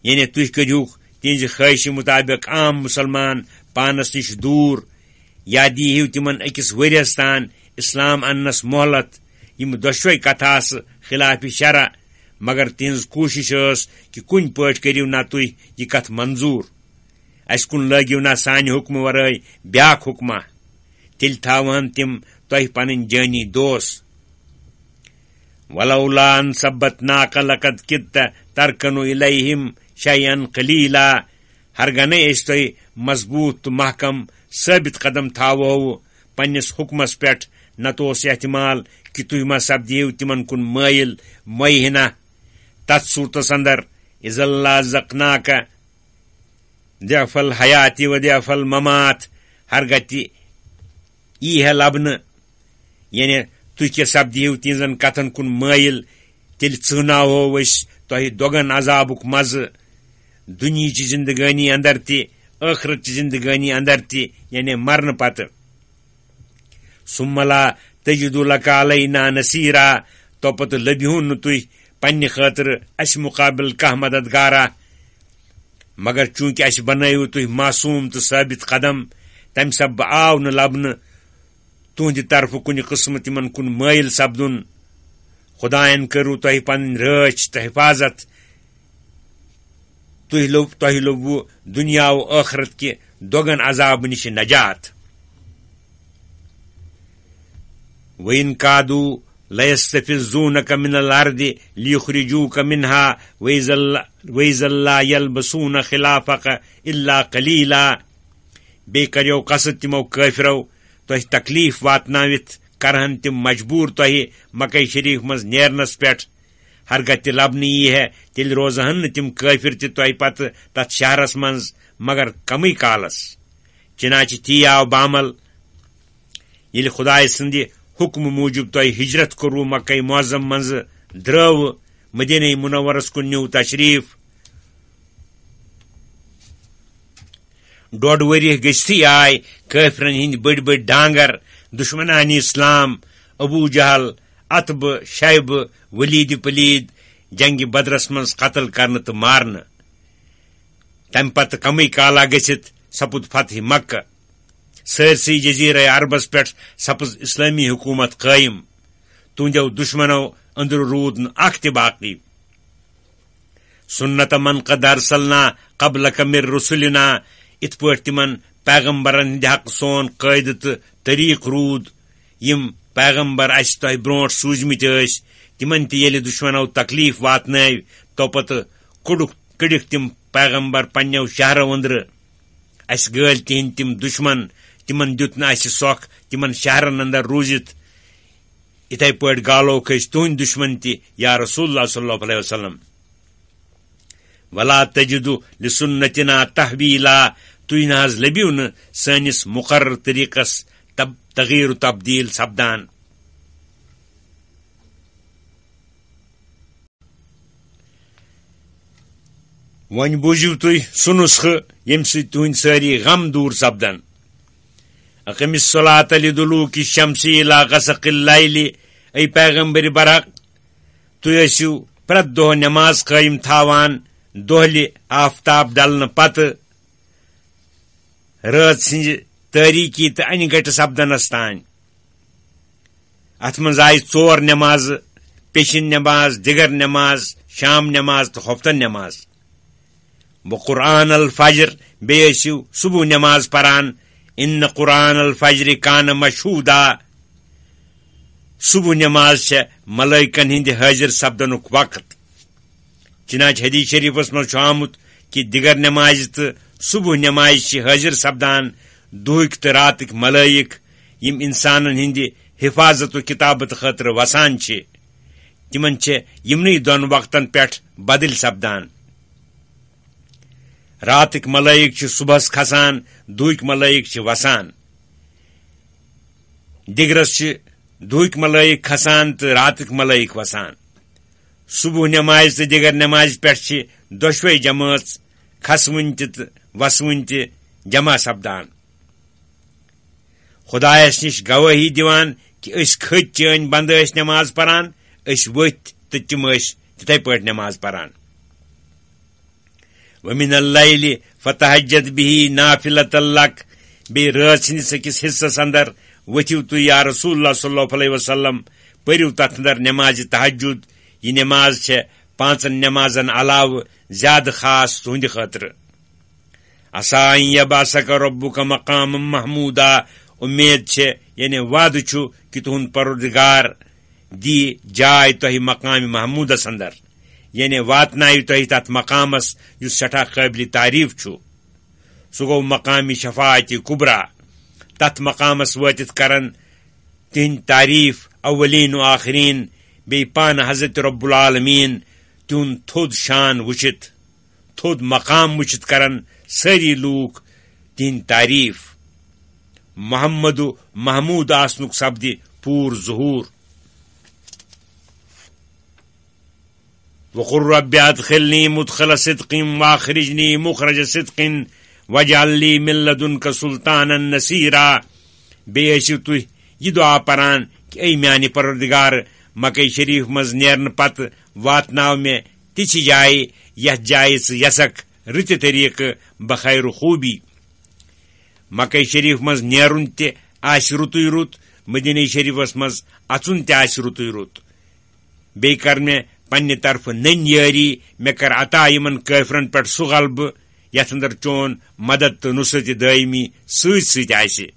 یعنی تُہۍ کٔرِو تِہنٛزِ خٲہشہِ مُطابق عام مُسلمان پانس نِش دوٗر یا دیٖہِو تِمن أکِس ؤرِیَس تام اسلام اننس مۄہلت یِم دۄشوے کتھٕ آسہٕ خِلاف شرع مگر تِہنٛز کوٗشش ٲس کہِ کُنہِ پٲٹھۍ کٔرِو نہ تُہۍ یہِ کتھ منظوٗر اَسہِ کُن لٲگِو نہ سانہِ حُکمہٕ ورٲے بیٛاکھ حُکما تیٚلہِ تھاوہن تِم تۄہہِ پنٕنۍ جٲنی دوس ولولا ان ثبتناک لقد کدت ترکنو الیہم شیئا قلیلا ہرگنے أسۍ تۄہہِ مضبوٗط تہٕ محکم ثٲبت قدم تھاوو پننس حُکمس پٮ۪ٹھ نتہٕ اوس احتمال کہ تُہۍ ما سپدِیو تِمن کُن مٲیل مۄیہِ تتھ صوٗرتس اندر اذ اللہ زقناک ضعف الحیات و ضعف الممات ہرگاہ تہِ یی ہے لبنہٕ یعنی تُہۍ کیٛاہ سپدِیو تِہنٛزن کتھن کُن مٲیل تیٚلہِ ژھٕناوو أسۍ تۄہہِ دۄگن عذابُک مزٕ دُنیہچہِ زندگٲنی اندر تہِ ٲخرتچہِ زندگٲنی اندر تہِ یعنی مرنہٕ پتہٕ ثم لا تجدو لک علینا نصیرا توپتہٕ لبِہون نہٕ تُہۍ پننہِ خٲطرٕ اسہِ مُقابل کانٛہہ مددگارا مگر چوٗنٛکہِ اسہِ بنٲیِو تُہۍ معصوٗم تہٕ ثٲبت قدم تمہِ سببہٕ آو نہٕ لبنہٕ تُہنٛدِ طرفہٕ کُنہِ قٕسمہٕ تِمن کُن مٲیل سپدُن خۄدایَن کٔرٕو تۄہہِ پنٕنۍ رٲچھ تہٕ حفاظت تۄہہِ لوٚبوٕ دُنیا و ٲخرت کہِ دۄگن عذاب نِش نجات وَإِن كَادُوا لَيَسْتَفِزُّونَكَ مِنَ الْأَرْضِ لِيُخْرِجُوكَ مِنْهَا وَإِذًا لَا يَلْبَسُونَ خِلَافَكَ إِلَّا قَلِيلًا بیٚیہِ کَریو قصد تِمو کٲفرو تۄہہِ تکلیٖف واتنٲوِتھ کرہن تِم مجبوٗر تۄہہِ مکے شریٖف منٛز نیرنس پٮ۪ٹھ ہرگاہ تہِ لبنہٕ یی ہے تیٚلہِ روزہن نہٕ تِم کٲفر تہِ تۄہہِ پتہٕ تتھ شہرس منٛز مگر کمٕے کالس چنانچہِ تی آو بامل ییٚلہِ خۄداے سٕنٛدِ حُکمہٕ موٗجوٗب تۄہہِ ہجرت کوٚروٕ مکے معظم منٛزٕ درٛٲوٕ مدیٖنہ منورس کُن نیوٗ تشریٖف 1.5 ؤری گٔژھتھٕے آے کٲفرن ہٕنٛدۍ بٔڑۍ بٔڑۍ ڈانگر دُشمنانہِ اسلام ابوٗ جہل عتبہٕ شیبہٕ ولید پلیٖد جنگہِ بدرس منٛز قتل کرنہٕ تہٕ مارنہٕ تمہِ پتہٕ کمٕے کالا گٔژھِتھ سپُد فتح مکہ سٲرسٕے جزیرہ عربس پٮ۪ٹھ سپٕز اسلٲمی حکوٗمت قٲیِم تُہنٛدیو دُشمنو أنٛدرٕ روٗد نہٕ اکھ تہِ باقٕے سُنت من قد ارسلنا قبلک من رسلنا یِتھ پٲٹھۍ تِمن پیغمبرن ہٕنٛدِ حقہٕ سون قٲیدٕ تہٕ طریٖق روٗد یِم پیغمبر اسہِ تۄہہِ برونٛٹھ سوٗزمٕتۍ ٲسۍ تِمن تہِ ییٚلہِ دُشمنو تکلیٖف واتنٲوۍ توپتہٕ کٔڑِکھ تِم پیغمبر پننیو شہرو أنٛدرٕ اسہِ گٲلۍ تِہنٛدۍ تِم دُشمن تِمن دیُت نہٕ اسہِ سۄکھ تِمن شہرن اندر روٗزِتھ یِتھے پٲٹھۍ گالوکھ أسۍ تُہنٛدۍ دُشمن تہِ یا رسول اللہ صلی اللہ علیہ وسلم ولا تجدو لسنتنا تحویلا تُہۍ نہ حظ لٔبِو نہٕ سٲنِس مُقرر طریٖقس تغیٖر و تبدیٖل سپدان وۄنۍ بوٗزِو تُہۍ سُہ نُسخہٕ ییٚمہِ سۭتۍ تُہنٛدۍ سٲری غم دوٗر سپدن اقم الصلاۃ لدلوٗکِ الشمس الی غسق اللیل اے پیغمبر برحق تُہۍ ٲسِو پرٛٮ۪تھ دۄہ نٮ۪ماز قٲیِم تھاوان دۄہلہِ آفتاب ڈلنہٕ پتہٕ رٲژ سٕنٛزِ تٲریٖکی تہٕ انہِ گٹہِ سپدنس تانۍ اتھ منٛز آیہِ 4 نٮ۪مازٕ پیشن نٮ۪ماز دِگر نٮ۪ماز شام نٮ۪ماز تہٕ ہۄفتن نٮ۪ماز وقرآن الفجر بیٚیہِ ٲسِو صبح نٮ۪ماز پران ان قرآن الفجر کان مشہوٗدا صبح نٮ۪ماز چھےٚ ملٲیکن ہٕنٛدِ حٲضر سپدنُک وقت چنانچہِ حدیث شریٖفس منٛز چھُ آمُت کہِ دِگر نٮ۪مازِ تہٕ صبح نٮ۪مازِ چھِ حٲضر سپدان دُہٕکۍ تہٕ راتٕکۍ ملٲیک یِم انسانن ہٕنٛدِ حفاظت و کتابت خٲطرٕ وسان چھِ تِمن چھِ یِمنٕے دۄن وقتن پٮ۪ٹھ بدل سپدان راتٕکۍ ملٲیک چھِ صبحس کھسان دُہٕکۍ ملٲیک چھِ وسان دِگرس چھِ دُہٕکۍ ملٲیک کھسان تہٕ راتٕکۍ ملٲیک وسان صبح نٮ۪مازِ تہٕ دِگر نٮ۪مازِ پٮ۪ٹھ چھِ دۄشوے جمٲژ کھسوٕنۍ تہِ تہٕ وسوٕنۍ تہِ جمع سپدان خۄدایس نِش گوٲہی دِوان کہ کھٔتۍ چٲنۍ بند نماز پران ؤتھۍ تہٕ تِم تِتھے پٲٹھۍ نماز پران. ومن اللیل فتہجد بہ نافلۃ لک بیٚیہِ رٲژ ہٕنٛدِس أکِس حصس اندر ؤتھِو تُہۍ یا رسول اللہ صلی اللہ علیہ وسلم پٔرِو تتھ اندر نماز تہجد. یہ نماز چھےٚ 5 نمازن علاوٕ زیادٕ خاص تُہنٛدِ خٲطرٕ. عسا ان یبعثک ربک مقاما محمودا امید چھےٚ یعنی وعدٕ چھُ کہ تُہُنٛد پروردگار دی جاے تۄہہِ مقام محموٗدس اندر یعنی واتنایہِ تۄہہِ تتھ مقامس یُس سٮ۪ٹھاہ قٲبلِ تعریف چھُ. سُہ گوٚو مقامِ شفاعتِ کُبرا. تتھ مقامس وٲتِتھ کرن تِہنٛدۍ تعریف اولین و آخرین بیٚیہِ پانہٕ حضرت رب العالمیٖن تِہُنٛد تھوٚد شان وٕچھِتھ تھوٚد مقام وٕچھِتھ کرن سٲری لوٗکھ تِہنٛدۍ تعریف. محمد محموٗد آسنُک سپدِ پوٗر ظہوٗر. وقل رب ادخلنی مدخل صدق واخرجنی مخرج صدق واجعل لی من لدنک سلطانا نصیرا. بیٚیہِ ٲسِو تُہۍ یہِ دعا پران کہ اے میانہِ پروردگار مکہ شریف منٛز نیرنہٕ پتہٕ واتناو مےٚ تِژھِ جایہِ یتھ جایہِ ژٕ یژھکھ رٕتہِ طریٖقہٕ بخیر خوٗبی. مکہ شریف منٛز نیرُن تہِ آسہِ رُتُے رُت مدیٖنہ شریفس منٛز اژُن تہِ آسہِ رُتُے رُت. بیٚیہِ کر مےٚ پننہِ طرفہٕ نٔنۍ یٲری. مےٚ کر عطا یِمن کٲفرن پٮ۪ٹھ سُہ غلبہٕ یتھ اندر چون مدد تہٕ نصرتِ دٲیمی سۭتۍ سۭتۍ آسہِ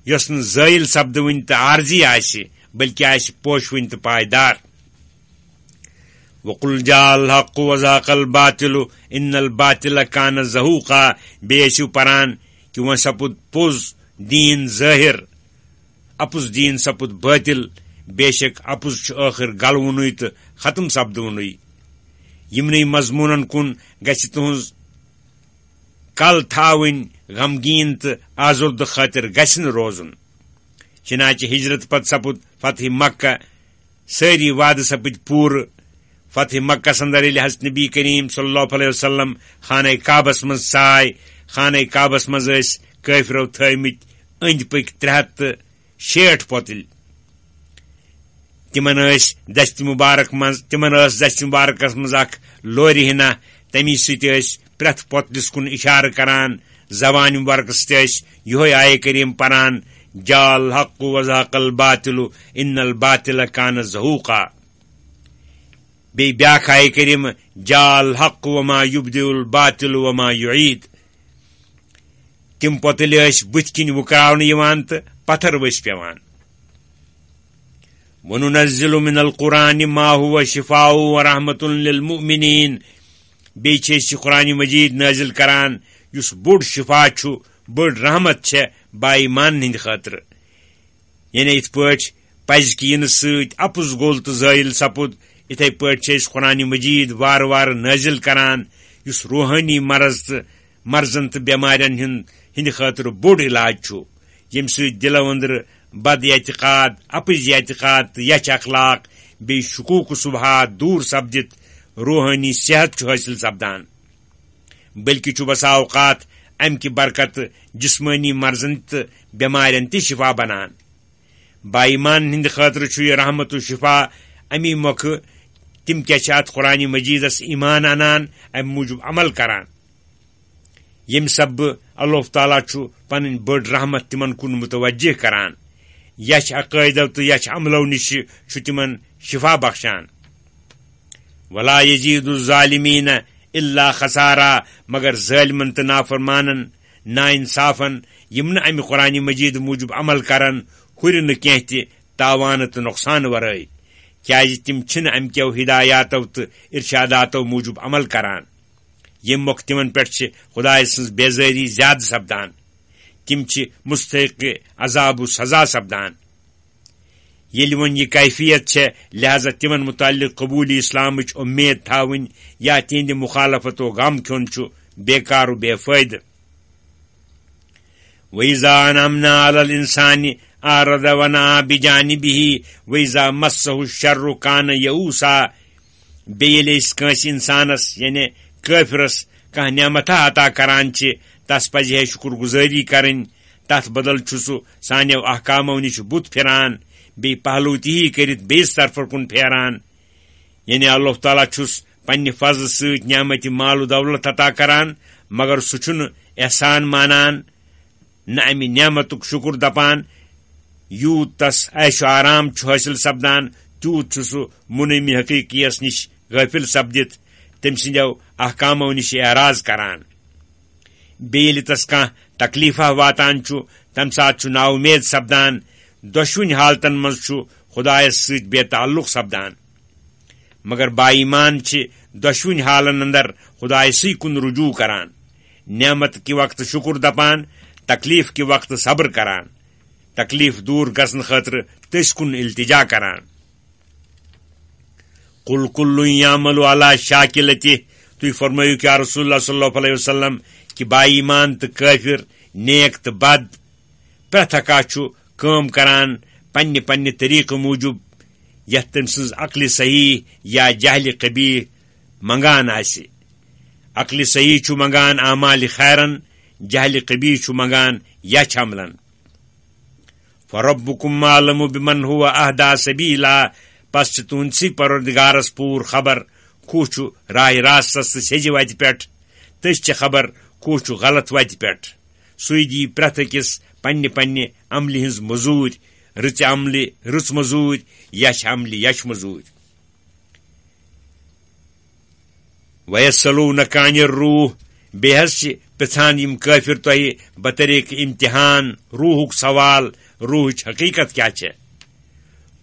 یۄس نہٕ زٲیِل سپدوٕنۍ تہٕ عارضی آسہِ بلکہ آسہِ پوشوٕنۍ تہٕ پائیدار. وقل جاء الحق وزهق الباطل ان الباطل كان زهوقا. بیٚیہِ ٲسِو پران کہ وۄنۍ سپُد پوٚز دیٖن ظٲہر اپُز دیٖن سپُد باطل. بے شک اپُز چھُ ٲخر گلوُنُے تہٕ ختم سپدوُنُے. یِمنٕے مضموٗنن کُن گژھِ تُہنٛز کل تھاوٕنۍ غمگیٖن تہٕ آزُردٕ خٲطر گژھِ نہٕ روزُن. چنانچہ ہجرت پتہٕ سپُد فتح مکہ سٲری وعدٕ سپٕدۍ پوٗرٕ. فتح مکس اندر ییٚلہِ حضرت نبی کریم صلی اللہ علیہ وسلم خانہ کعبس منٛز ژاے خانہ کعبس منٛز ٲسۍ کٲفرو تھٲومٕتۍ أنٛدۍ پٔکۍ 360 پوتٕلۍ. تمن ٲس دستہِ مبارکس منٛز اکھ لورِ ہنا. تمی سۭتۍ ٲسۍ پرٛٮ۪تھ پوتلِس کُن اِشارٕ کران. زبانہِ مبارکس تہِ ٲسۍ یِہوے آیے کریم پران جاء الحق وزهق الباطل ان الباطل كان زهوقا. بیٚیہِ بیٛاکھ آیے کریم جاء الحق وما يبدئ الباطل وما يعيد. تِم پوتلہِ ٲسۍ بٕتھِ کِنۍ وُکراونہٕ یِوان تہٕ پتھر ؤسۍ پیوان. وننزل من القرآن ما هو شفاء ورحمة للمؤمنين. بیٚیہِ چھِ أسۍ قرآن مجید نٲزِل کران یُس بوٚڑ شفا چھُ بٔڑ رحمت چھےٚ باایمان ہٕنٛدِ خٲطرٕ. یعنی یِتھ پٲٹھۍ پزِ کہِ یِنہٕ سۭتۍ اپُز گوٚل تہٕ زٲیِل سپُد یِتھے پٲٹھۍ چھِ أسۍ قرآن مجید وارٕ وارٕ نٲزِل کران یُس روحٲنی مرض تہٕ مرضن تہٕ بٮ۪مارٮ۪ن ہٕنٛدِ خٲطرٕ بوٚڑ علاج چھُ. ییٚمہِ سۭتۍ دِلو أنٛدرٕ بد اعتقاد اپٕزۍ اعتقاد تہٕ یچھ اخلاق بیٚیہِ شکوٗک صبحات دوٗر سپدِتھ روحٲنی صحت چھُ حٲصِل سپدان. بلکہ چھُ بسا اوقات امہِ کہِ برکتہٕ جسمٲنی مرضن تہٕ بٮ۪مارٮ۪ن تہِ شفا بنان. باایمان ہٕنٛدِ خٲطرٕ چھُ یہِ رحمت و شفا. امی مۄکھٕ تِم کیٛاہ چھِ اتھ قرآن مجیدس ایمان انان امہِ موٗجوٗب عمل کران ییٚمہِ سببہٕ اللہ تعالیٰ چھُ پنٕنۍ بٔڑ رحمت تِمن کُن متوجہ کران. یچھ عقٲیدو تہٕ یچھ عملو نِشہِ چھُ تِمن شفا بخشان. ولا یزید الظالمین الا خسارا. مگر ظٲلمن تہٕ نافرمانن نا انصافن یِم نہٕ امہِ قرآن مجید موٗجوٗب عمل کرن ہُرِ نہٕ کینٛہہ تہِ تاوانہٕ تہٕ نۄقصان ورٲے. کیازِ تِم چھِنہٕ امہِ کیو ہدایاتو تہٕ ارشاداتو موٗجوٗب عمل کران. ییٚمہِ مۄکھٕ تِمن پٮ۪ٹھ چھِ خدایہِ سٕنٛز بیزٲری زیادٕ سپدان. تِم چھِ مستحق عذاب و سزا سپدان. ییٚلہِ وۄنۍ یہِ کیفیت چھےٚ لہذا تِمن متعلق قبوٗلی اسلامٕچ اُمید تھاوٕنۍ یا تِہنٛدِ مخالفت و غم کھیوٚن چھُ بیکار و بے فٲیدٕ. وَإِذَا أَنْعَمْنَا عَلَى الْإِنسَانِ أَعْرَضَ وَنَأَىٰ بِجَانِبِهِ وَإِذَا مَسَّهُ الشَّرُّ كَانَ يَئُوسًا. بیٚیہِ ییٚلہِ أسۍ کٲنٛسہِ اِنسانس یعنی کٲفرس کانٛہہ نعمتھا عطا کران چھِ تس پزِ ہے شُکر گُزٲری کرٕنۍ تتھ بدل چھ سہ سانیو احکامو نش بت پھران بی پہلو تہی کرت بیس طرف کن پھیران یعنی اللہ تعالیٰ چھس پنہ فضل ست نعمت مال و دولت عطا کران مگر سہ چھن احسان مانان نہ امہ نعمتک شکر دپان یوت تس عیش و آرام حاصل سپدان تیوت چھ سہ منعمی حقیقیس نش غافل سپدت تم سندو احکامو نش اعراض کران بیل تس کان تکلیفہ واتان تم سات نا امید سپدان دشوین حالتن مز خدایس ست بے تعلق سپدان مگر با ایمان دشوین حالن اندر خدایسی کن رجوع کران نعمت کی وقت شکر دپان تکلیف کی وقت صبر کران تکلیف دور گژھن خاطر تس کن التجا کران قل کل یعمل علی شاکلتہ تھی فرمائیو کہ رسول اللہ صلی اللہ علیہ وسلم کہ با ایمان تو کافر نیک تو بد پریت اکا کام کران پنہ پنہ طریقہ موجود یت تم سز عقل صحیح یا جہل قبیح منگان آسہ عقل صحیح چھ منگان اعمال خیرن جہل قبیح چھ منگان یچھ عملن فربکم عالم بمن هو اہدا سبیلا پس چھ تہندسی پروردگارس پور خبر کو چھ راہ راستس سیج وتہ پہ تس چھ خبر کو چھ غلط وتہ پہ سوئی دی پریت اکس پنہ پنہ عمل ہز مزور رچ عمل رچ مزور یش عمل یش مزور ویسلونک عن الروح بیس پھان یم کافر تہ بطریق امتحان روحک سوال روحچ حقیقت کیا چھ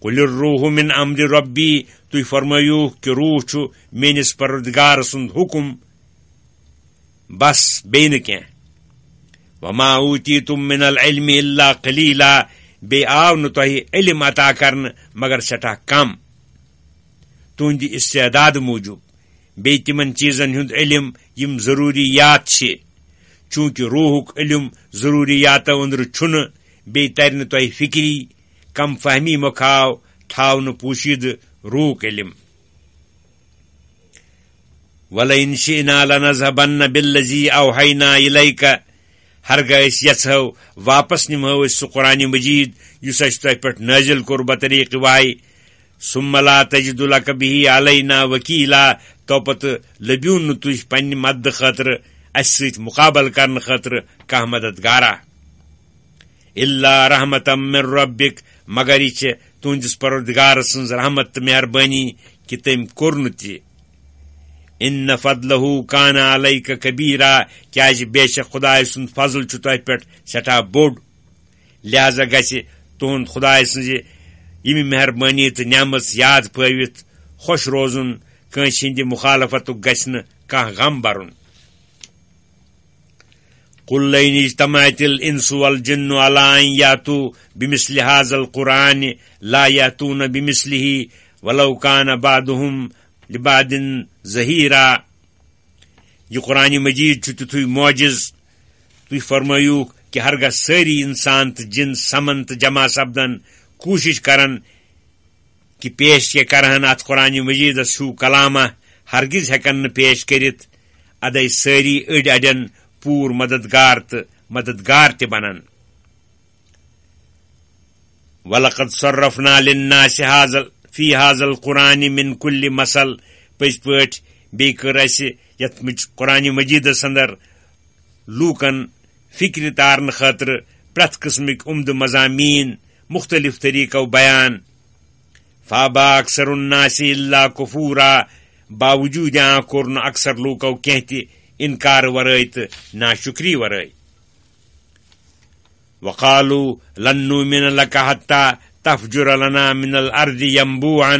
قل الروح من امر ربی تھی فرمائیو کہ روح چھ میانس پروردگار سند حکم بس بین کی وما اوتیتم من العلم الا قلیلا بے آو نہ تہ علم عطا کرن مگر سٹھا کم تہند استعداد موجود بے تمن چیزن ہند علم یم ضروریات چھ چونکہ روحک علم ضروریاتو اندر چھن بے تر نہ تہ فکری کم فہمی مکھاو تھاو نہ پوشید روحک علم وَلَئِنْ شِئْنَا لَنَذْهَبَنَّ بِالَّذِي أَوْحَيْنَا إِلَيْكَ ہرگاہ اس یژھو واپس نمو اس سہ قرآن مجید یس اس تہ پہ نازل کور بطریق وائی ثم لا تجد لک به علینا وکیلا تو پتہ لبیون نہ تھی پنہ مدد خاطر اس ست مقابل کرنے خاطر کھانا مددگارا الا رحمتا من ربک مگر یہ تہندس پروردگار سن رحمت مہربانی کہ تم کور تہ ان فضلہ کان علیک کبیرا کیاز بے شک خدائے سند فضل چھ تہ پہ سٹھا بوڑ لہذا گژھِ تہند خدائے سن یم مہربانی تو نعمت یاد پٲوِتھ خوش روزن کٲنٛسہِ ہٕنٛدِ مخالفتُک گژھِ نہٕ کانٛہہ غم برُن قل لئن اجتمعت الانس والجن على ان ياتوا بمثل هذا القرآن لا ياتون بمثله ولو كان بعضهم لبعض ظہیرا یہ قرآن مجید تھی معجز تھی فرمائیو کہ ہرگاہ ساری انسان تو جن سمن تو جمع سپدن کوشش کرن کہ پیش کے کرہن ات قرآن مجید ہو کلامہ ہرگز ہیکن پیش کرت ادے ساری اڑ اڑین پور مددگار تہ بنن وَلَقَدْ صَرَّفْنَا لِلنَّاسِ فِي هَذَا الْقُرْآنِ مِنْ كُلِّ مَثَل پز پٲٹھۍ بیٚیہِ کٔر اَسہِ یتھ قرآن مجیدس اندر لوٗکن فکر تارنہٕ خٲطرٕ پرٛٮ۪تھ قٕسمٕکۍ عمدٕ مضامین مختلف طریقو بیان فابا اکثر الناس الا کفورا باوجود کوٚر نہٕ اکثر لوٗکو کینٛہہ تہِ انکار ورٲے تہٕ ناشکری ورٲے وقالوا لن نؤمن لك حتى تفجر لنا من الارض ينبوعا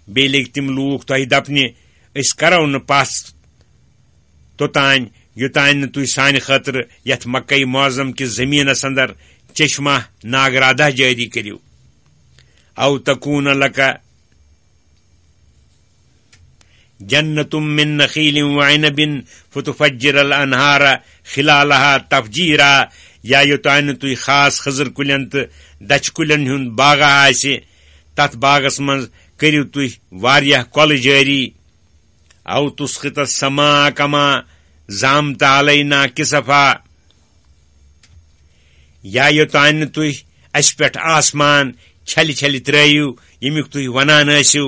بیٚیہِ لٔگۍ تِم لوٗکھ تۄہہِ دپنہِ أسۍ کرو نہٕ پس توٚتانۍ یوٚتانۍ نہٕ تُہۍ سانہِ خٲطرٕ یتھ مکے معظم کِس زمیٖنس اندر چشمہ ناگرادہ جٲری کٔرِو او تكون لك جنة من نخيل وعنب فتفجر الانهار خلالها تفجيرا یا یوٚتانۍ نہٕ تُہۍ خاص خٔزٕر کُلٮ۪ن تہٕ دچھِ کُلٮ۪ن ہُنٛد باغا آسہِ تتھ باغس منٛز کٔرِو تُہۍ واریاہ کۄلہٕ جٲری او تسقط السماء كما زعمت علينا كسفا یا یوتان نہٕ تُہۍ اَسہِ پٮ۪ٹھ آسمان چھلہِ چھلہِ ترٲیِو ییٚمیُک تُہۍ ونان ٲسِو،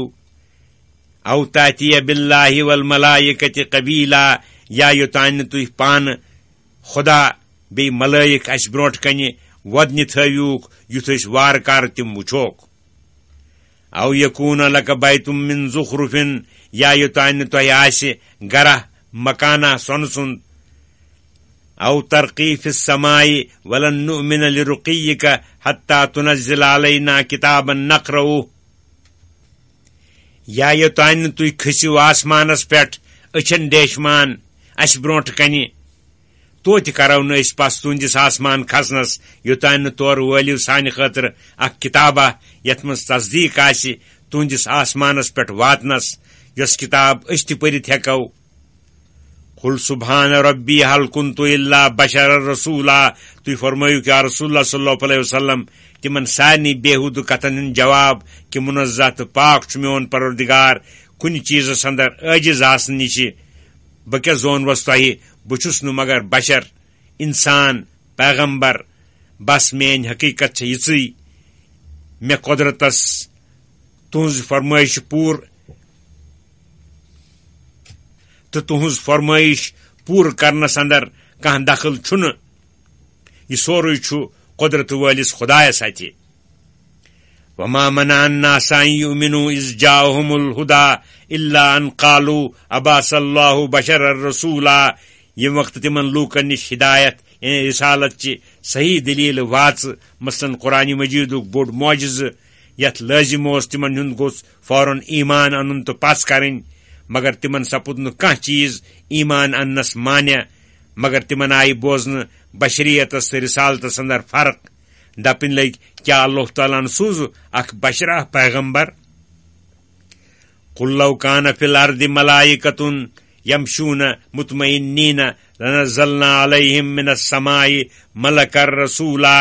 او تاتیہ باللہ والملائکۃ قبیلا، یا یوتان نہٕ تُہۍ پانہٕ خدا بیٚیہِ ملٲیک اَسہِ برونٛٹھ کنہِ وۄدنہِ تھٲوِوکھ یُتھ أسۍ وارٕ کارٕ تِم وٕچھوکھ، او یکوٗن لک بیتم من زخرفن، یا یوتان نہٕ تۄہہِ آسہِ گرہ مکانہ سۄنہٕ سُنٛد، او ترقی فی السماء ولن نؤمن لرقیک حتی تنزل علینا کتابا نقرؤہ، یا یوتان نہٕ تُہۍ کھٔسِو آسمانس پٮ۪ٹھ أچھن ڈیشمان اَسہِ برونٛٹھ کنہِ، توتہِ کرو نہٕ أسۍ پس تُہنٛدِس آسمان کھسنس یوتان نہٕ تورٕ وٲلِو سانہِ خٲطرٕ اکھ کِتابہ یتھ منٛز تصدیٖق آسہِ تُہنٛدِس آسمانس پٮ۪ٹھ واتنس، یۄس کِتاب أسۍ تہِ پٔرِتھ ہٮ۪کو۔ قل سبحان ربی حل کنتُ الا بشرا رسولا، تُہۍ فرمٲیِو یا رسول اللہ صلی اللہ علیہ وسلم تِمن سارنٕے بےحودٕ کتھن ہُنٛد جواب کہِ منزہ تہٕ پاک چھُ میون پروردگار کُنہِ چیٖزس اندر عٲجِز آسنہٕ نِشہِ، بہٕ کیٛاہ زونوس تۄہہِ، بہٕ چھُس نہٕ مگر بشر، انسان، پیغمبر، بس میٲنۍ حقیٖقت چھےٚ یِژٕے، مےٚ قۄدرتس تُہنٛز فرمٲیش پوٗرٕ تہٕ تُہنٛز فرمٲیش پوٗرٕ کرنس اندر کانٛہہ دخل چھُنہٕ، یہِ سورُے چھُ قۄدرت وٲلِس خۄدایس اتھِ۔ وما منع الناس ان يؤمنوا اذ جاءهم الهدى الا ان قالوا ابعث الله بشرا رسولا، ییٚمہِ وقتہٕ تِمن لوٗکن نِش ہدایت یعنی رسالت چہِ صحیح دلیل واژٕ، مثلاً قرآن مجیدُک بوٚڑ معجزٕ یتھ لٲزم اوس تِمن ہُنٛد گوٚژھ فوراً ایمان انُن تہٕ پس کرٕنۍ، مگر تِمن سپُد نہٕ کانٛہہ چیٖز ایمان اننس مانیہ، مگر تِمن آیہِ بوزنہٕ بشریتس تہٕ رسالتس اندر فرق، دپٕنۍ لٔگۍ کیٛاہ اللہ تعالیٰ ہن سوٗزٕ اکھ بشرا پیغمبر۔ قل لو کان فی الارض ملائکۃ یمشون مطمئنین لنزلنا علیہم من السماء ملکا رسولا،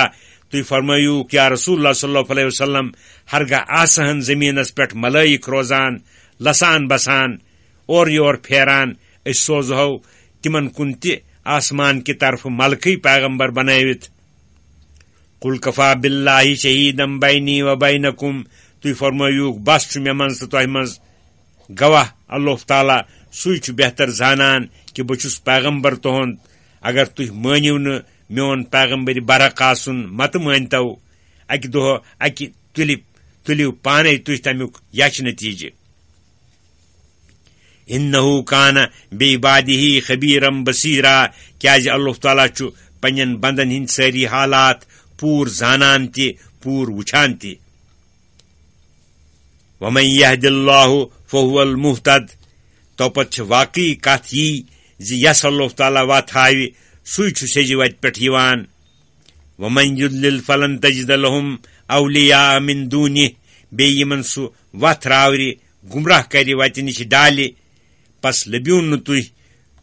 تُہۍ فرمٲیِو یا رسول اللہ صلی اللہ علیہ وسلم ہرگاہ آسہن زمینس پٮ۪ٹھ ملائک روزان لسان بسان اور یور پھیران، أسۍ سوزہو تِمن کُن تہِ آسمان کہِ طرفہٕ ملکٕے پیغمبر بنٲوِتھ۔ قل کفا باللہ شہیدم بینی و بینکم، تُہۍ فرمٲیِوکھ بس چھُ مےٚ منٛز تہٕ تۄہہِ منٛز گواہ اللہ تعالیٰ، سُے چھُ بہتر زانان کہِ بہٕ چھُس پیغمبر تُہُنٛد، اگر تُہۍ مٲنِو نہٕ میون پیغمبر برحق آسُن متہٕ مٲنۍتو، اکہِ دۄہ اکہِ تُلِو پانے تُہۍ تمیُک یچھ نتیٖجہٕ۔ انہو کان بعبادہ خبیرم بصیرا، کیازِ اللہ تعالیٰ چھُ پننٮ۪ن بندن ہٕنٛدۍ سٲری حالات پوٗرٕ زانان تہِ پوٗرٕ وٕچھان تہِ۔ ومن یہد اللہ فہو المہتد، توپت چھِ واقعی کتھ یی زِ یس اللہ تعالیٰ وتھ ہاوِ سُے چھُ سیٚزِ وتہِ پٮ۪ٹھ یِوان۔ ومن یضلل فلن تجد لہم اولیاء من دونہ، بیٚیہِ یِمن سُہ وتھ راورِ گمراہ کرِ وتہِ نِش ڈالہِ، پس لبیوٗن نہٕ تُہۍ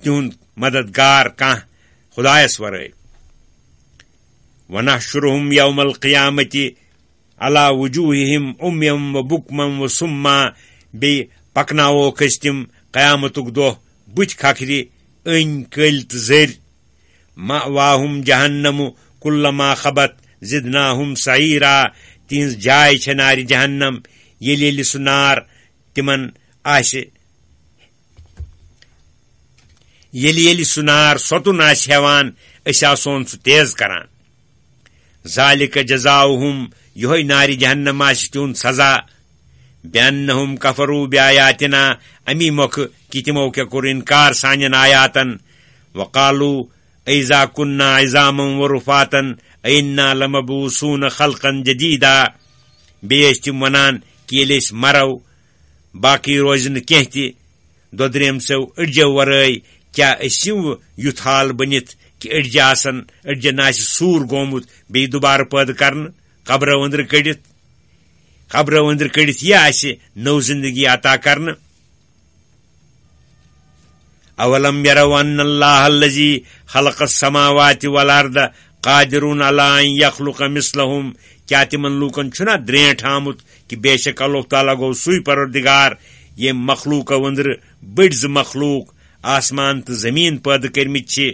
تِہُنٛد مددگار کانٛہہ خدایس ورٲے۔ ونحشرہم یوم القیامۃ علی وجوہہم عمیم و بکمم و سما، بیٚیہِ پکناووکھ أسۍ تِم قیامتُک دۄہ بٕتھِ کھکھرِ أنۍ کٔلۍ تہٕ زٔرۍ۔ مأواہم جہنم کلما خبت زدناہم سعیرا، تِہنٛز جاے چھےٚ نارِ جہنم، ییٚلہِ سُہ نار تِمن آسہِ ییٚلہِ سُہ نار سۄتُن آسہِ ہٮ۪وان أسۍ آسون سُہ تیز کران۔ ذالک جزاؤہم، یِہوے نارِ جہنم آسہِ تِہُنٛد سزا، بِأنہم کفروا بآیاتنا، امی مۄکھٕ کہِ تِمو کیٛاہ کوٚر انکار سانٮ۪ن آیاتن، وقالوا اذا كنا عظاما ورفاتا أئنا لمبعوثون خلقا جدیدا، بیٚیہِ ٲسۍ تِم ونان کہِ ییٚلہِ أسۍ مرو باقٕے روزِ نہٕ کینٛہہ تہِ دۄدریمژو أڈجو ورٲے، کیٛاہ أسۍ یِمو یُتھ حال بٔنِتھ کہِ أڈجن آسہِ سوٗر گومُت بیٚیہِ دُبارٕ پٲدٕ کرنہٕ قبرو أنٛدرٕ کٔڑِتھ یہِ آسہِ نٔو زندگی عطا کرنہٕ۔ اولم یرو ان اللہ الذی خلق السماوات والارض قادر علی ان یخلق مثلہم، کیٛاہ تِمن لوٗکن چھُنا درٛینٛٹھ آمُت کہ بے شک اللہ تعالیٰ گوٚو سُے پروردگار ییٚمۍ مخلوٗقو أنٛدرٕ بٔڑۍ زٕ مخلوٗق آسمان تہٕ زمیٖن پٲدٕ کٔرمٕتۍ چھِ،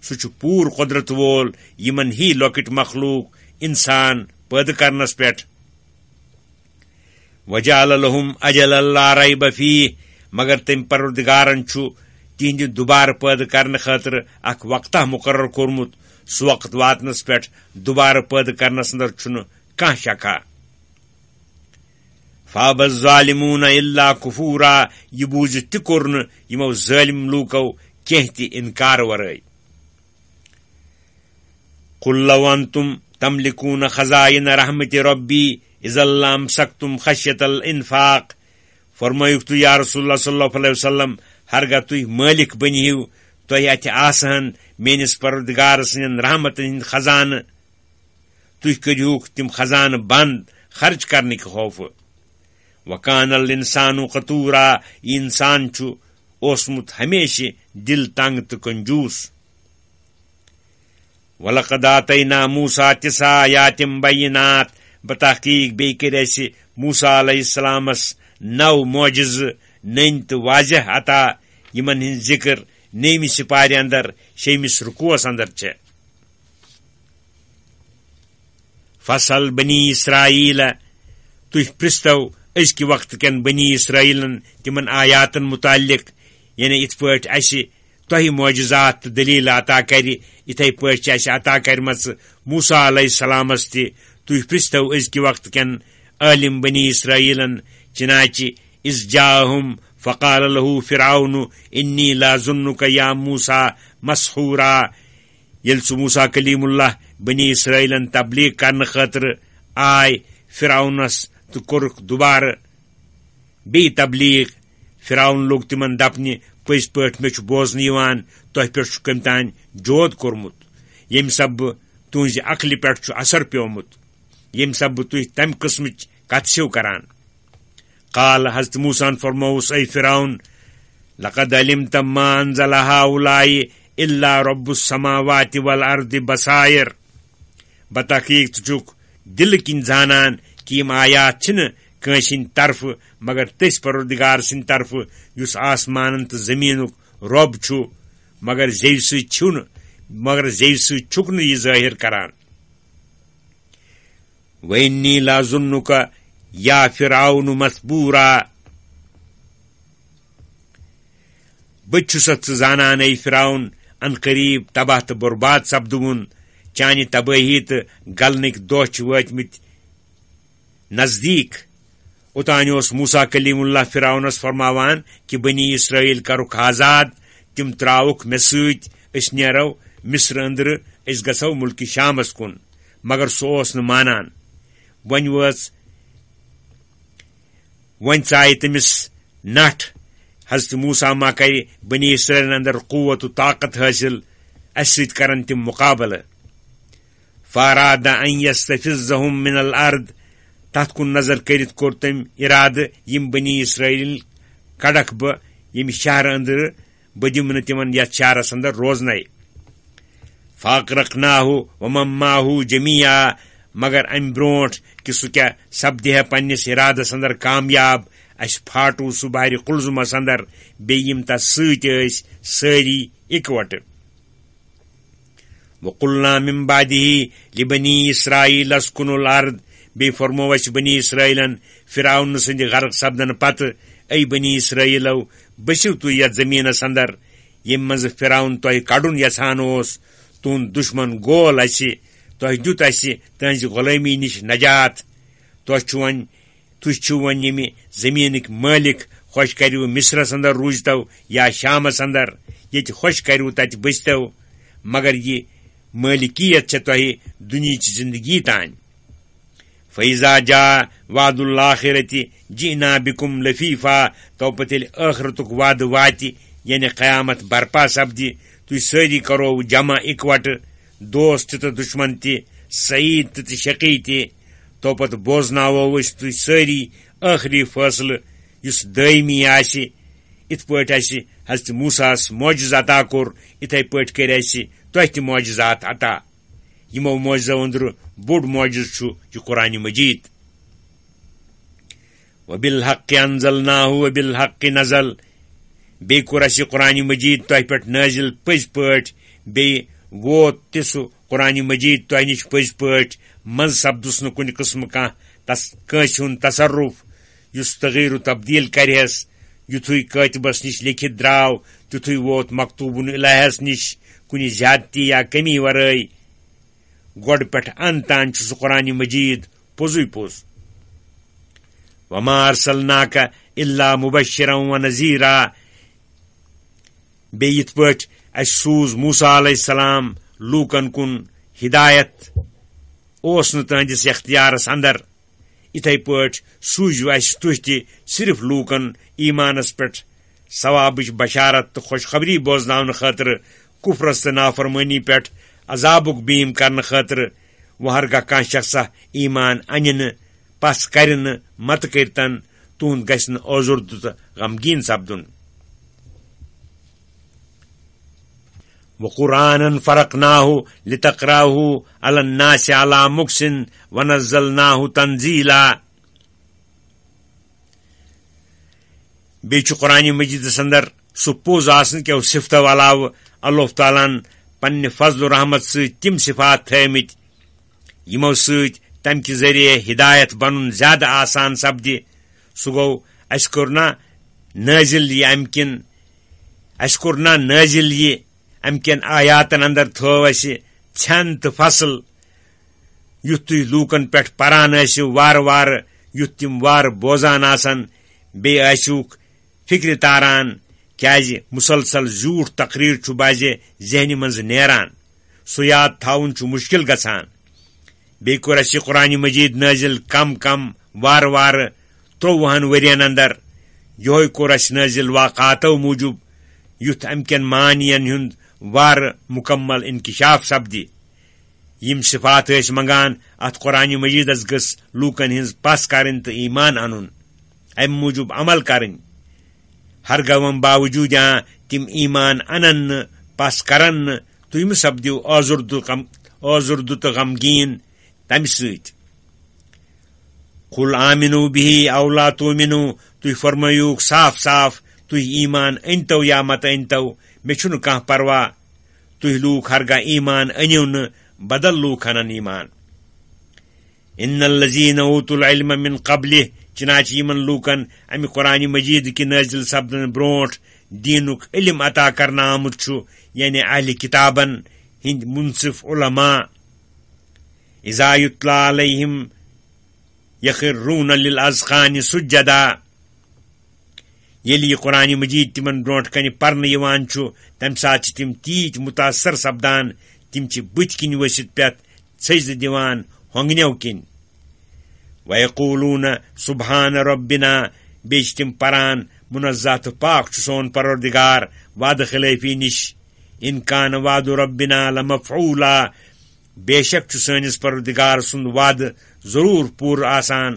سہ پور قدرت وول یمن ہی لۄکٕٹۍ مخلوق انسان پٲدٕ کرنس پٮ۪ٹھ. وجعل لهم اجلا لا ریب فیہ مگر تٔمۍ پروردگارن چھُ تہنٛدِ دوبارٕ پٲدٕ کرنہٕ خٲطرٕ اکھ وقتہ مقرر کوٚرمُت. سُہ وقت واتنس پٮ۪ٹھ دوبارٕ پٲدٕ کرنس اندر چھُنہٕ کانٛہہ شکا. فابى الظالمون الا کفورا یہ بوٗزِتھ تہِ کوٚر نہٕ یِمو ظٲلم لوٗکو کینٛہہ تہِ انکار ورٲے. قل لو انتم تملكون خزائن رحمت ربی اذا لامسكتم خشیة الانفاق. فرمٲیُکھ تُہۍ یا رسول اللہ صلی اللہ علیہ وسلم ہرگاہ تُہۍ مٲلک بٔنِہِو تۄہہِ اتھِ آسہن میٲنِس پروردگار سٕنٛدٮ۪ن رحمتن ہٕنٛدۍ خزانہٕ تُہۍ کٔرۍہوٗکھ تِم خزانہٕ بنٛد خرچ کرنٕکۍ خوفہٕ. وکان الانسان قتورا یہ انسان چھُ اوسمُت ہمیشہِ دل تنگ تہٕ کنجوٗس. ولقد آتینا موسیٰ 9 آیات بینات بتحقیق بیٚیہِ کٔرۍ اَسہِ موسیٰ علیہ السلامس 9 معجزٕ نٔنۍ تہٕ واضح عطا یمن ہٕنٛز ذکر 9 سپارِ اندر 6 رکوعس اندر چھےٚ. فصل بنی اسرائیل تُہۍ پرٛژھتو أزکہِ وقتہٕ کٮ۪ن بنی اسرائیلن تمن آیاتن متعلق یعنی یِتھ پٲٹھۍ اَسہِ تۄہہِ معجزات تہٕ دلیٖل عطا کرِ یِتھے پٲٹھۍ چھِ اَسہِ عطا کرِمژٕ موسیٰ علیہ السلامس تہِ. تُہۍ پرٛژھتو أزکہِ وقتہٕ کٮ۪ن عٲلم بنی اسرائیلن چنانچہ اذ جاءہم فقال له فرعون انی لاظنک یا موسیٰ مسحورا. ییٚلہِ سُہ موسیٰ کلیم اللہ بنی اسرائیلن تبلیغ کرنہٕ خٲطرٕ آے فرعونس تہٕ کوٚرُکھ دوبارٕ بیٚیہِ تبلیغ. فرعون لوٚگ تِمن دپنہِ پٔزۍ پٲٹھۍ مےٚ چھُ بوزنہٕ یِوان تۄہہِ پٮ۪ٹھ چھُ کٔمۍ تانۍ جود کوٚرمُت ییٚمہِ سببہٕ تُہنزِ عقلہِ پٮ۪ٹھ چھُ اثر پیومُت ییٚمہِ سببہٕ تُہۍ تمہِ قٕسمٕچ کتھٕ چھِو کران. قال حضرت موسیٰ فرمووُس اے فرعون لقد علمت ما انزل هؤلاء الا رب السماوات والارض بصائر. بتحقیق ژٕ چھُکھ دلہٕ کِنۍ زانان کہ یِم آیات چھِنہٕ کٲنٛسہِ ہٕنٛدِ طرفہٕ مگر تٔسۍ پروردگار سٕنٛدِ طرفہٕ یُس آسمانن تہٕ زٔمیٖنُک رۄب چھُ مگر زیوِ سۭتۍ چھُکھ نہٕ یہِ ظٲہر کران. وإنی لاظنک یا فرعون مثبورا. بہٕ چھُسَتھ ژٕ زانان اے فرعون ان قریب تباہ تہٕ برباد سپدوُن. چانہِ تبٲہی تہٕ گلنٕکۍ دۄہ چھِ وٲتمٕتۍ نزدیٖک. اوتانۍ اوس موسیٰ کلیم اللہ فرعونس فرماوان کہ بنی اسرائیل کرُکھ آزاد تِم تراوُکھ مےٚ سۭتۍ أسۍ نیرو مصر أنٛدرٕ أسۍ گژھو مُلکہِ شامس کُن مگر سُہ اوس نہٕ مانان. وۄنۍ ژایہِ تٔمِس نٹھ حضرت موسیٰ ما کرِ بنی اسرائیل اندر قوت و طاقت حٲصِل اسہِ سۭتۍ کرن تِم مُقابلہٕ. فاراد ان یستفزہم من الارض تتھ کُن نظر کٔرِتھ کوٚر تٔمۍ ارادٕ یِم بنی اسرائیل کڑکھ بہٕ ییٚمہِ شہرٕ أنٛدرٕ بہٕ دِمہٕ نہٕ تِمن یتھ شہرس اندر روزنَے. فاغرقناہ ومن معہ جمیعا مگر امہِ برونٛٹھ کہ سُہ کیٛاہ سپدِہا پننِس ارادس اندر کامیاب اسہِ پھاٹوو سُہ بحرِ قلزمس اندر بیٚیہِ یِم تس سۭتۍ ٲسۍ سٲری اِکوٹہٕ. وقلنا من بعدہ لبنی اسرائیل اسکنوا الارض. بیٚیہِ فرموو اسہِ بنی اسرائیلن فرعون سٕنٛدِ غرق سپدن پتہٕ اے بنی اسرائیلو بٔسِو تُہۍ یتھ زمیٖنس اندر ییٚمہِ منٛزٕ فرعون تۄہہِ کڑُن یژھان اوس. تُہُنٛد دُشمن گول اسہِ تۄہہِ دیُت اسہِ تٕہنٛزِ غلٲمی نِش نجات. تُہۍ چھِو وۄنۍ ییٚمہِ زمیٖنٕکۍ مٲلک. خۄش کٔرِو مصرس اندر روٗزتو یا شامس اندر ییٚتہِ خۄش کٔرِو تتہِ بٔسۍتو مگر یہِ مٲلکیت چھےٚ تۄہہِ دُنیہچہِ زندگی تانۍ. فإذا جاء وعد الآخرة جئنا بكم لفیفا. تو پتہٕ ییٚلہِ ٲخرتُک وعدٕ واتہِ یعنی قیامت برپا سپدِ تُہۍ سٲری کرو جمع اِکوٹہٕ دوست تہِ تہٕ دُشمن تہِ سعید تہِ تہٕ شقی تہِ. تو پتہٕ بوزناوو أسۍ تُہۍ سٲری ٲخری فٲصلہٕ یُس دٲیمی آسہِ. یِتھ پٲٹھۍ اسہِ حضرت موسیٰ ہس معجز عطا کوٚر یِتھے پٲٹھۍ کٔرۍ اسہِ تۄہہِ تہِ معجزات عطا. یِمو معجزو أنٛدرٕ بوٚڑ معجز چھُ یہِ قرآنِ مجیٖد. وبالحق انزلناه وبالحق نزل. بیٚیہِ کوٚر اسہِ قرآنِ مجیٖد تۄہہِ پٮ۪ٹھ نٲزِل پٔزۍ پٲٹھۍ بیٚیہِ ووت تہِ سُہ قرآنِ مجیٖد تۄہہِ نِش پٔزۍ پٲٹھۍ منٛز سپدُس نہٕ کُنہِ قٕسمہٕ کٲنٛسہِ ہُنٛد تصرُف یُس تغیٖر و تبدیٖل کرِہس یُتھُے کٲتِبس نِش لیکھِتھ درٛاو تِتھُے ووت مکتوٗبُن الہس نِش کُنہِ زیادتی یا کمی ورٲے گۄڈٕ پٮ۪ٹھ اَن تام چھُ سُہ قرآنِ مجیٖد پوٚزُے پوٚز وما ارسلناک الا مبشرا ونذیرا بیٚیہِ یِتھ پٲٹھۍ اَسہِ سوٗز موسیٰ علیہ السلام لوٗکن کُن ہدایت اوس نہٕ تٕہنٛدِس اختیارس اندر یِتھے پٲٹھۍ سوٗزِو اَسہِ تُہۍ تہِ صرف لوٗکن ایٖمانس پٮ۪ٹھ ثوابٕچ بشارت تہٕ خوشخبری بوزناونہٕ خٲطرٕ کُفرس تہٕ نافرمٲنی پٮ۪ٹھ عذابُک بیٖم کرنہٕ خٲطرٕ وۄنۍ ہرگاہ کانٛہہ شخصا ایٖمان انہِ نہٕ پس کرِ نہٕ متہٕ کٔرتن تُہُنٛد گژھِ نہٕ ٲزُردٕ تہٕ غمگیٖن سپدُن وقرآنًا فرقناه لتقرأه على الناس على مكث ونزلناه تنزيلا بیٚیہِ چھُ قرآنِ مجیٖدس اندر سُہ پوٚز آسنہٕ کیو صفتو علاوٕ اللہ تعالیٰ ہن پننہِ فضل و رحمت سۭتۍ تِم صفات تھٲومٕتۍ یِمو سۭتۍ تمہِ کہِ ذٔریعہٕ ہدایت بنُن زیادٕ آسان سپدِ سُہ گوٚو اَسہِ کوٚر نا نٲزِل یہِ امہِ کٮ۪ن آیاتن اندر تھٲو اَسہِ ژھٮ۪ن تہٕ فصل یُتھ تُہۍ لوٗکن پٮ۪ٹھ پران ٲسِو وارٕ وارٕ یُتھ تِم وارٕ بوزان آسن بیٚیہِ ٲسِوُکھ فِکرِ تاران کیازِ مُسلسل زیوٗٹھ تقریٖر چھُ بازِ ذہنہِ منٛز نیران سُہ یاد تھاوُن چھُ مُشکِل گژھان بیٚیہِ کوٚر اَسہِ یہِ قرآنِ مجیٖد نٲزِل کم کم وارٕ وارٕ 30 ؤرین اندر یِہوے کوٚر اَسہِ نٲزِل واقعاتو موٗجوٗب یُتھ امہِ کٮ۪ن معانین ہُنٛد وارٕ مُکمل انکشاف سپدِ یِم صفات ٲسۍ منگان اتھ قرآنِ مجیٖدس گٔژھ لوٗکن ہٕنٛز پس کرٕنۍ تہٕ ایٖمان انُن امہِ موٗجوٗب عمل کرٕنۍ ہرگاہ وۄنۍ باوجوٗد تِم ایٖمان انن نہٕ پس کرن نہٕ تُہۍ مہٕ سپدِو ٲزُردٕ تہٕ غمگیٖن تمہِ سۭتۍ قُل آمِنوٗ بِہی او لا تُؤمِنوٗ تُہۍ فرمٲیوُکھ صاف صاف تُہۍ ایٖمان أنۍتو یا متہٕ أنۍتو مےٚ چھُنہٕ کانٛہہ پرواہ تُہۍ لوٗکھ ہرگاہ ایٖمان أنِو نہٕ بدل لوٗکھ انن ایٖمان اِنَّ الَّذِينَ أُوتُوا الْعِلْمَ مِن قَبْلِهِ چنانچہ یِمن لوٗکن امہِ قرآنِ مجیٖدٕکہِ نٲزِل سپدنہٕ برونٛٹھ دیٖنُک علم عطا کرنہٕ آمُت چھُ یعنی اہلِ کِتابن ہٕنٛدۍ مُنصِف علما اِذا یُتلا علیہم یخرون لِلْأَذْقَانِ سُجَّدًا ییٚلہِ یہِ قرآنِ مجیٖد تِمن برونٛٹھ کنہِ پرنہٕ یِوان چھُ تمہِ ساتہٕ چھِ تِم تیٖتۍ مُتاثر سپدان تِم چھِ بٕتھِ کِنۍ ؤسِتھ پٮ۪تھ سجدٕ دِوان ہۄنٛگنیو کِنۍ وَیقوٗلوٗنَ سُبحانَ رۄبِّنا بیٚیہِ چھِ تِم پران مُنزہ تہٕ پاک چھُ سون پروردِگار وعدٕ خِلٲفی نِش اِن کانَ وعدُ رۄبِّنا لَمَفعوٗلا بے شک چھُ سٲنِس پروردِگار سُنٛد وعدٕ ضروٗر پوٗرٕ آسان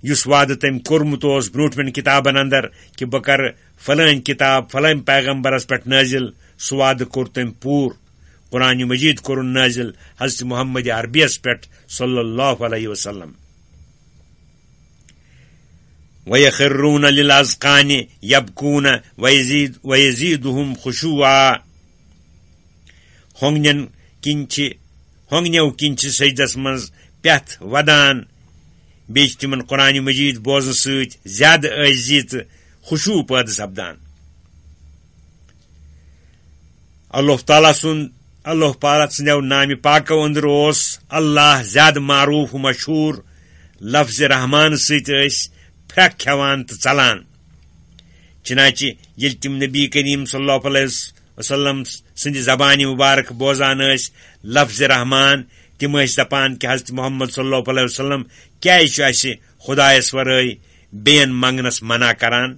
یُس وعدٕ تٔمۍ کوٚرمُت اوس برونٛٹھمٮ۪ن کِتابن اندر کہِ بہٕ کرٕ فلٲنۍ کِتاب فلٲنۍ پیغمبرس پٮ۪ٹھ نٲزِل سُہ وعدٕ کوٚر تٔمۍ پوٗرٕ قرآنِ مجیٖد کوٚرُن نٲزِل حضرت محمد عربیس پٮ۪ٹھ صلی اللہ علیہ وسلم وَیَخِرُّونَ لِلْأَذْقَانِ یَبْکُونَ وَیَزِیدُہُم خُشوٗعًا ہۄنٛگنیو کِنۍ چھِ سجدس منٛز پٮ۪تھ ودان بیٚیہِ چھِ تِمن قرآنِ مجیٖد بوزنہٕ سۭتۍ زیادٕ عٲجزی تہٕ خُشوٗع پٲدٕ سپدان اللہ تعالیٰ سٕنٛدیو نامہِ پاکو أنٛدر اوس اللہ زیادٕ معروٗف و مشہوٗر لفظِ رحمانہٕ سۭتۍ ٲسۍ پھرٛکھ کھٮ۪وان تہٕ ژلان چنانچہ ییٚلہِ تِم نبی کریم صلی اللہ علیہ وسلم سٕنٛدِ زبانہِ مُبارک بوزان ٲسۍ لفظِ رحمان تِم ٲسۍ دپان کہِ حضرت محمد صلی اللہ علیہ وسلم کیازِ چھُ اسہِ خۄدایس ورٲے بیٚین منگنس منع کران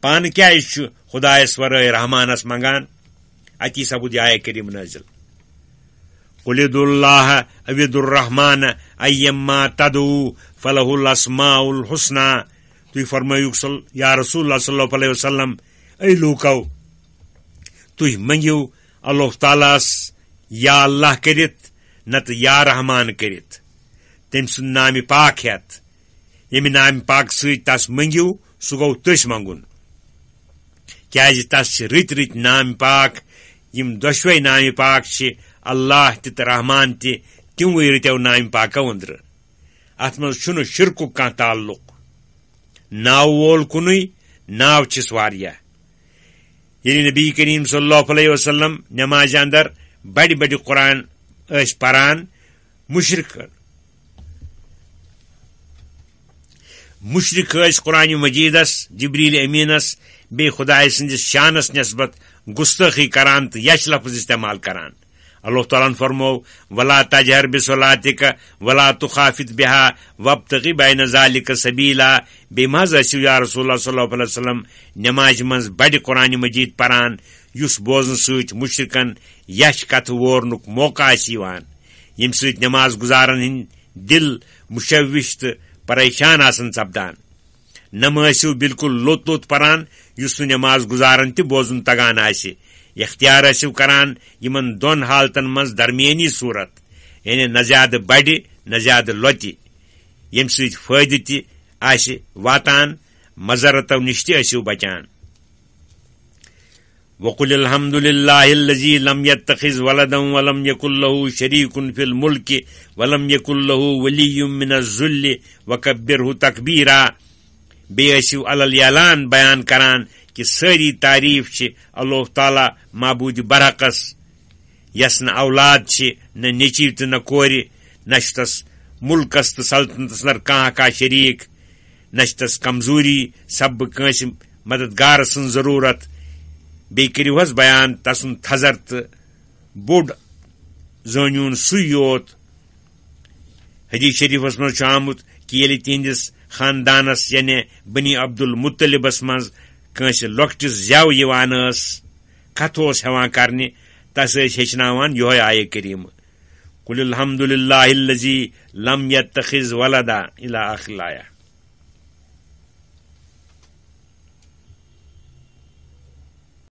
پانہٕ کیازِ چھُ خۄدایس ورٲے رحمانس منگان اتی سپُد آیہِ کریٖم نٲزِل قُلِ ادعوا اللّٰہ او ادعوا الرحمٰن ایما تدعوا فلہ الاسماء الحسنى تُہۍ فرمٲیوُکھ یا رسول اللہ صلی اللہ علیہ وسلم اے لوٗکو تُہۍ منگِو اللہ تعالیٰ ہس یا اللہ کٔرِتھ نتہٕ یا رحمان کٔرِتھ تٔمۍ سُنٛد نامہِ پاک ہٮ۪تھ ییٚمہِ نامہِ پاک سۭتۍ تس منگِو سُہ گوٚو تٔسۍ منگُن کیازِ تس چھِ رٕتۍ رٕتۍ نامہِ پاک یم دۄشوے نامہِ پاک چھِ اللہ تہِ رحمان تہِ تِموٕے رٕتیو نامہِ پاکو أنٛدرٕ اتھ منٛز چھُنہٕ شرکُک کانٛہہ تعلق ناو وول کُنُے ناو چھِس واریاہ ییٚلہِ نبی کریم صلی اللہ علیہ وسلم نمازِ اندر بڑِ بڑِ قرآن ٲسۍ پران مشرق ٲسۍ قرآن مجیدس جبریل امیٖنس بیٚیہِ خۄداے سٕنٛدِس شانس نسبت گُستٲخی کران تہٕ یش لفظ استعمال کران اللہ تعالیٰ ہن فرمو ولا تجہر بصلاتک ولا تخافت بها وابتغ بین ذلک سبیلا بیٚیہِ ما حظ ٲسِو یا رسول اللہ صلی اللہ علیہ وسلم نمازِ منٛز بڑِ قرآن مجید پران یُس بوزنہٕ سۭتۍ مشرکن یش کتھٕ وورنُک موقع آسہِ یِوان ییٚمہِ سۭتۍ نماز گزارن ہٕنٛدۍ دل مشوش تہٕ پریشان آسن سپدان نہ ٲسِو بالکل لوٚت لوٚت پران یُس نہٕ نماز گزارن تہِ بوزُن تگان آسہِ اختیار ٲسِو کران یمن دۄن حالتن منٛز درمیٲنی صورت یعنی نہ زیادٕ بڑِ نہ زیادٕ لۄتہِ ییٚمہِ سۭتۍ فٲیدٕ تہِ آسہِ واتان مضرتو نِش تہِ ٲسِو بچان وقل الحمد للہ الذی لم یتخذ ولدا ولم یکن له شریک فی الملک ولم یکن له ولی من الذل وکبرہ تکبیرا بیٚیہِ ٲسِو علالیعلان بیان کران کہ سٲری تعریف چھِ اللہ تعالیٰ معبوٗدِ برحقس یس نہٕ اولاد چھِ نہ نیٚچِو تہٕ نہ کورِ نہ چھُ تس ملکس تہٕ سلطنتس اندر کانٛہہ شریٖک نہ چھِ تس کمزوری سببہٕ کٲنٛسہِ مددگار سٕنٛز ضروٗرت بیٚیہِ کٔرِو حظ بیان تسُنٛد تھزر تہٕ بوٚڑ زٲنۍوُن سُے یوت حدیث شریفس منٛز چھُ آمُت کہ ییٚلہِ تِہنٛدِس خاندانس یعنی بنی عبدالمطلبس منٛز کٲنٛسہِ لۄکٹِس زٮ۪و یِوان ٲس کتھ اوس ہٮ۪وان کرنہِ تس ٲسۍ ہیٚچھناوان یِہوے آیہِ کریٖمہٕ قل الحمد للہ الذی لم یتخذ ولدا الی آخر الآیہ